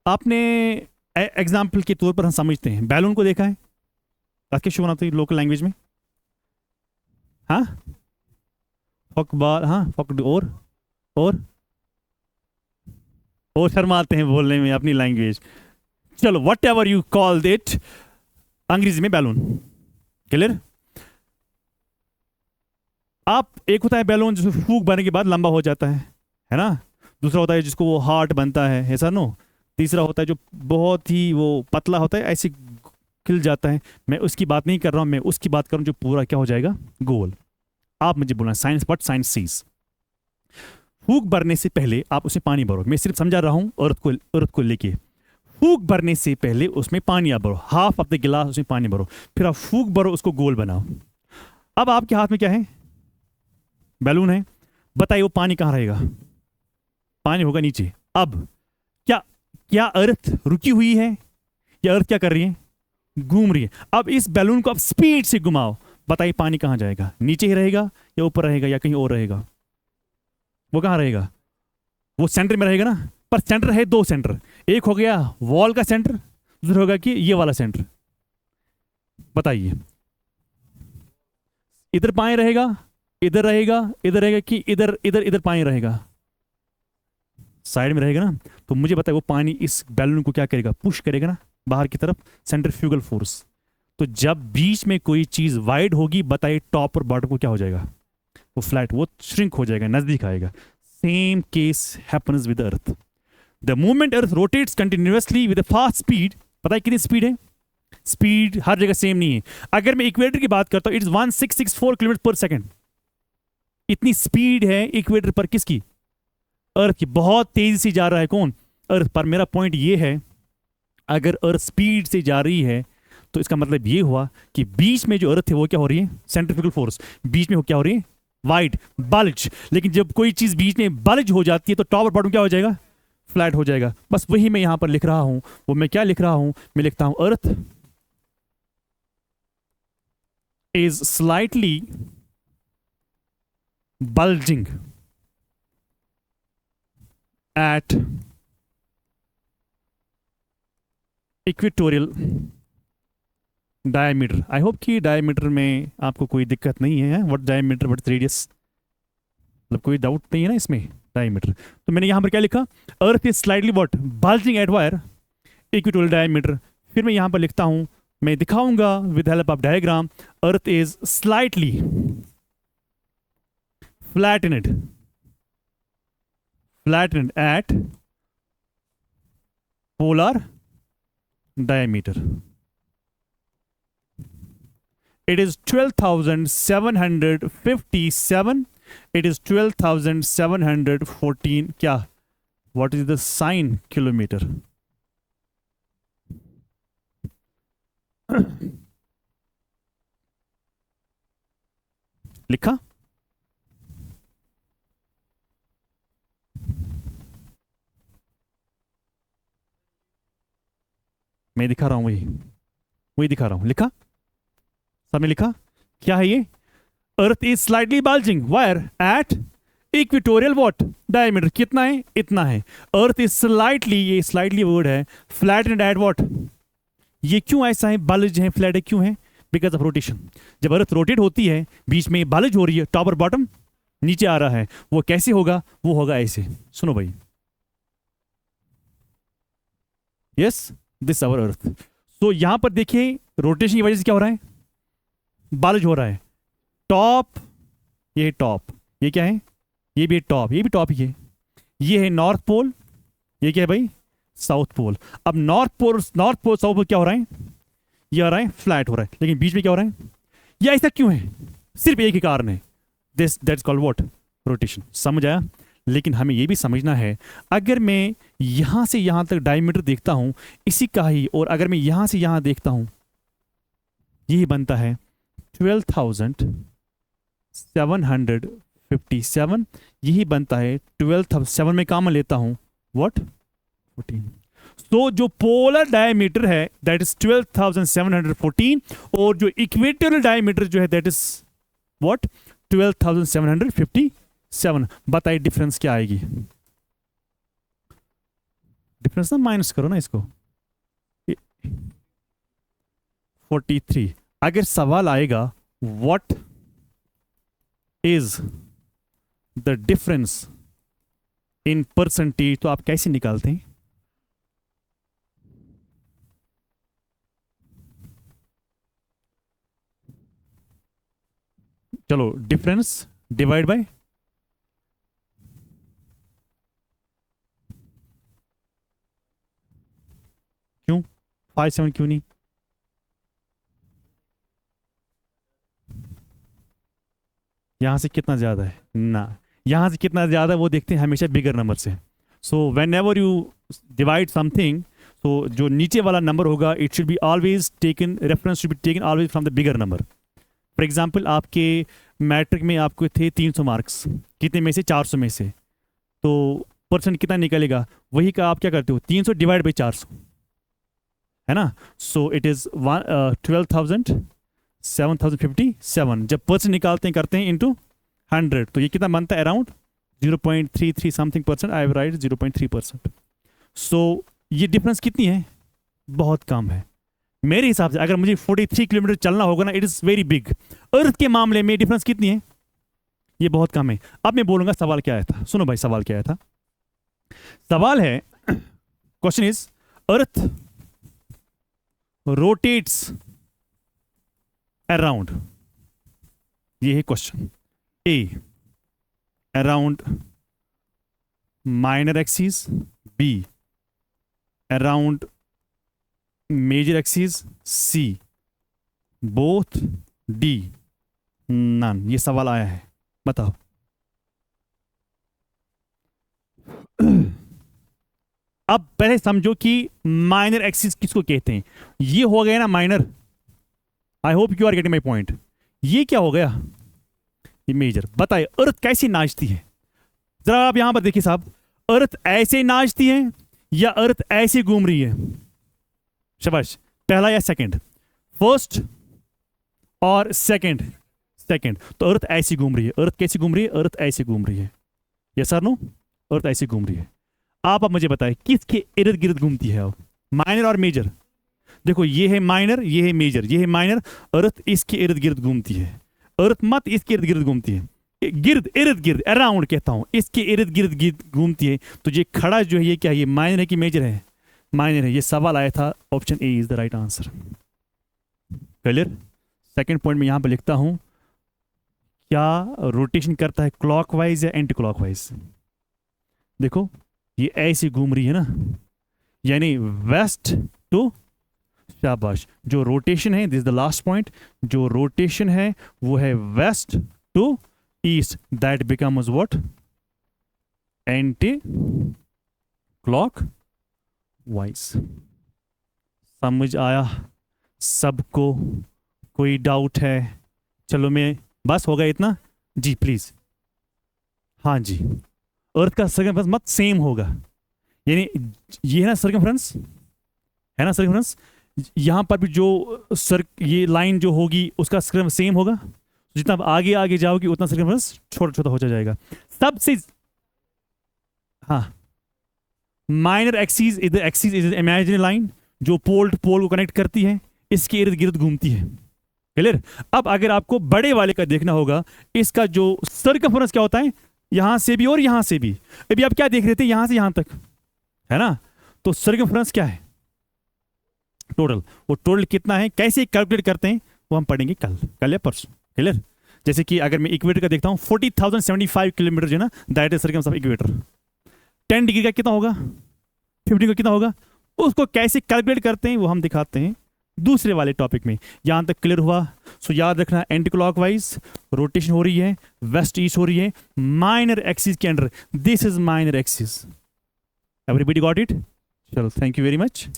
आपने एग्जाम्पल के तौर पर हम समझते हैं, बैलून को देखा है? राकेश शो बनाते लोकल लैंग्वेज में, हाँ फकबाल, हाँ फक, और शर्माते हैं बोलने में अपनी लैंग्वेज। चलो what ever you call it, अंग्रेजी में बैलून, क्लियर? आप एक होता है बैलून जिसमें फूक भरने के बाद लंबा हो जाता है ना? दूसरा होता है जिसको वो हार्ट बनता है, ऐसा नो? तीसरा होता है जो बहुत ही वो पतला होता है, ऐसे खिल जाता है। मैं उसकी बात नहीं कर रहा हूं, मैं उसकी बात कर रहा हूं जो पूरा क्या हो जाएगा, गोल। आप मुझे बोलना साइंस, व्हाट साइंस सीज। फूक भरने से पहले आप उसमें पानी भरो, मैं सिर्फ समझा रहा हूं अर्थ को लेके। फूक भरने से पहले उसमें पानी आप भरो, हाफ ऑफ द गिलास उसमें पानी भरो, फिर आप फूक भरो, उसको गोल बनाओ। अब आपके हाथ में क्या है? बैलून है। बताइए वो पानी कहां रहेगा? पानी होगा नीचे। अब क्या अर्थ रुकी हुई है या अर्थ क्या कर रही है? घूम रही है। अब इस बैलून को आप स्पीड से घुमाओ, बताइए पानी कहां जाएगा? नीचे ही रहेगा या ऊपर रहेगा या कहीं और रहेगा? वो कहां रहेगा? वो सेंटर में रहेगा ना। पर सेंटर है, 2 सेंटर, एक हो गया वॉल का सेंटर, दूसरा होगा कि ये वाला सेंटर। बताइए इधर पानी रहेगा, इधर रहेगा, इधर रहेगा कि इधर इधर इधर पानी रहेगा? साइड में रहेगा ना। तो मुझे बताइए वो पानी इस बैलून को क्या करेगा? पुश करेगा ना बाहर की तरफ, सेंट्रीफ्यूगल फोर्स। तो जब बीच में कोई चीज वाइड होगी, बताइए टॉप और बॉटम को क्या हो जाएगा? वो फ्लैट, वो श्रिंक हो जाएगा, नजदीक आएगा। Same case happens with earth. The movement earth rotates continuously with fast speed. पता है कितनी स्पीड है? स्पीड हर जगह सेम नहीं है। अगर मैं इक्वेटर की बात करता हूं, इट इज 1664 किलोमीटर पर सेकेंड। इतनी स्पीड है इक्वेटर पर, किसकी? अर्थ की। बहुत तेजी से जा रहा है कौन? अर्थ। पर मेरा पॉइंट ये है, अगर अर्थ स्पीड से जा रही है तो इसका मतलब ये हुआ कि बीच में जो अर्थ है वो क्या हो रही है? सेंट्रीफ्यूगल फोर्स बीच में वो क्या हो रही है? Wide, bulge. लेकिन जब कोई चीज बीच में बल्ज हो जाती है तो टॉप और बॉटम क्या हो जाएगा? फ्लैट हो जाएगा। बस वही मैं यहां पर लिख रहा हूं। वो मैं क्या लिख रहा हूं? मैं लिखता हूं अर्थ is slightly bulging at equatorial diameter। I hope कि डायमीटर में आपको कोई दिक्कत नहीं है। व्हाट डायमीटर, व्हाट रेडियस, मतलब कोई डाउट नहीं है ना इसमें? डायमीटर। तो मैंने यहां पर क्या लिखा? Earth is slightly what? Bulging at wire equatorial diameter. फिर मैं यहां पर लिखता हूं, मैं दिखाऊंगा with help of diagram, earth is slightly flattened at polar diameter. It is 12,757. It is 12,714 क्या? What is the sine kilometer? लिखा? मैं दिखा रहा हूं, वही वही दिखा रहा हूं। लिखा? सबने लिखा? क्या है ये? अर्थ is slightly bulging wire at equatorial what diameter, कितना है? इतना है। अर्थ इज स्लाइटली, ये स्लाइटली वर्ड है, फ्लैट एंड एट वॉट, ये क्यों ऐसा है? बल्ज है, फ्लैट है, क्यों है? Because of rotation. जब अर्थ रोटेट होती है, बीच में बल्ज हो रही है, टॉप और बॉटम नीचे आ रहा है, वो कैसे होगा? वो होगा ऐसे। सुनो भाई, यस, दिस आवर अर्थ। तो यहां पर देखिए, रोटेशन की वजह से क्या हो रहा है? बल्ज हो रहा है। टॉप, ये टॉप, ये क्या है? ये भी टॉप, ये भी टॉप ही है। ये है नॉर्थ पोल, ये क्या है भाई? South pole. अब नॉर्थ पोल साउथ पोल क्या हो रहा है? ये आ रहा है फ्लैट हो रहा है, लेकिन बीच में क्या हो रहा है? ये ऐसा क्यों है? सिर्फ एक ही कारण है, this that's called what? Rotation. समझ आया? लेकिन हमें यह भी समझना है, अगर मैं यहां से यहां तक डायमीटर देखता हूं इसी का ही, और अगर मैं यहां से यहां देखता हूं, यही बनता है 12,757, यही बनता है 12,700 में कॉमन लेता हूं व्हाट? 14। तो जो पोलर डायमीटर है दैट इज 12,714, और जो इक्वेटोरियल डायमीटर जो है दैट इज व्हाट? 12,757। बताइए डिफरेंस क्या आएगी? डिफरेंस ना माइनस करो ना इसको, 43। अगर सवाल आएगा what is the difference in percentage, तो आप कैसे निकालते हैं? चलो, डिफरेंस डिवाइड बाय, क्यों 57 क्यों नहीं? यहां से कितना ज्यादा है ना, यहां से कितना ज्यादा है वो देखते हैं हमेशा बिगर नंबर से। So when ever you divide something, तो जो नीचे वाला नंबर होगा it should be always taken, reference should be taken always from the bigger number. For example, आपके मैट्रिक में आपको थे 300 मार्क्स, कितने में से? 400 में से। तो परसेंट कितना निकलेगा? वही का आप क्या करते हो? 300 डिवाइड बाई 400, है ना? So it is 12,757। जब परसेंट निकालते हैं करते हैं इंटू 100, तो ये कितना बनता है? Around 0.33 something percent. I write 0.3%। So ये डिफरेंस कितनी है? बहुत कम है। मेरे हिसाब से अगर मुझे 43 किलोमीटर चलना होगा ना, इट इज वेरी बिग। अर्थ के मामले में डिफरेंस कितनी है? ये बहुत कम है। अब मैं बोलूंगा सवाल क्या आया था। सुनो भाई, सवाल क्या आया था? सवाल है, question is earth rotates around, ये है question. A around minor axis, B around major axis, C both, D none. ये सवाल आया है, बताओ। अब पहले समझो कि माइनर एक्सिस किसको कहते हैं। ये हो गया ना minor, I hope you are getting my point. ये क्या हो गया? ये मेजर। बताइए अर्थ कैसी नाचती है? जरा आप यहां पर देखिए साहब, अर्थ ऐसे नाचती है या अर्थ ऐसे घूम रही है? शाबाश, पहला या सेकंड? फर्स्ट और सेकंड? सेकंड। तो अर्थ ऐसी घूम रही है। अर्थ कैसी घूम रही है? अर्थ ऐसे घूम रही है। यस और नो? अर्थ ऐसे घूम रही है। आप अब मुझे बताएं किसके इर्द गिर्द घूमती है? अब माइनर और मेजर। देखो, ये है माइनर, ये है मेजर, ये है माइनर। अर्थ इसके इर्द गिर्द घूमती है। अर्थ मत इसके इर्द गिर्द घूमती है, गिर्द, इर्द गिर्द, अराउंड कहता हूं, इसके इर्द गिर्द घूमती है। तो ये खड़ा जो है ये क्या है? ये माइनर है कि मेजर है? माइनर है। ये सवाल आया था, option A is the right answer. Clear? Second point में यहां पर लिखता हूं, क्या रोटेशन करता है क्लॉकवाइज या एंटी क्लॉकवाइज? देखो, ये ऐसे घूम रही है ना, यानी वेस्ट टू, शाबाश। जो रोटेशन है, दिस द लास्ट पॉइंट, जो रोटेशन है वो है west to east, that becomes what? Anticlockwise. समझ आया? सबको कोई डाउट है? चलो मैं बस होगा इतना जी, प्लीज। हाँ जी, अर्थ का सर्कमफ्रेंस मत सेम होगा, यानी ये है ना सर्कमफ्रेंस, है ना सर्कमफ्रेंस, यहाँ पर भी जो ये लाइन जो होगी उसका सर्कमफ्रेंस सेम होगा। जितना आप आगे आगे जाओगे उतना सर्कमफ्रेंस छोटा छोटा हो जाएगा। सबसे हाँ, minor axis is the axis is imaginary line जो पोल टू पोल को कनेक्ट करती है, इसके इर्द गिर्द घूमती है। क्लियर? अब अगर आपको बड़े वाले का देखना होगा, इसका जो सर्कमफ्रेंस क्या होता है, यहां से भी और यहां से भी। अभी आप क्या देख रहे थे, यहां से यहां तक, है ना? तो सर्कमफ्रेंस क्या है टोटल, वो टोटल कितना है, कैसे कैलकुलेट करते हैं वो हम पढ़ेंगे कल या परसों। क्लियर? जैसे कि अगर मैं इक्वेटर का देखता हूं 40,075 किलोमीटर जो है ना, that is circumference of equator. 10 degree का कितना होगा, 50 का कितना होगा, उसको कैसे कैलकुलेट करते हैं वो हम दिखाते हैं दूसरे वाले टॉपिक में। यहां तक क्लियर हुआ? सो याद रखना, एंटी क्लॉकवाइज रोटेशन हो रही है, वेस्ट ईस्ट हो रही है, माइनर एक्सिस के under, this is minor axis. Everybody got it? चलो, थैंक यू वेरी मच।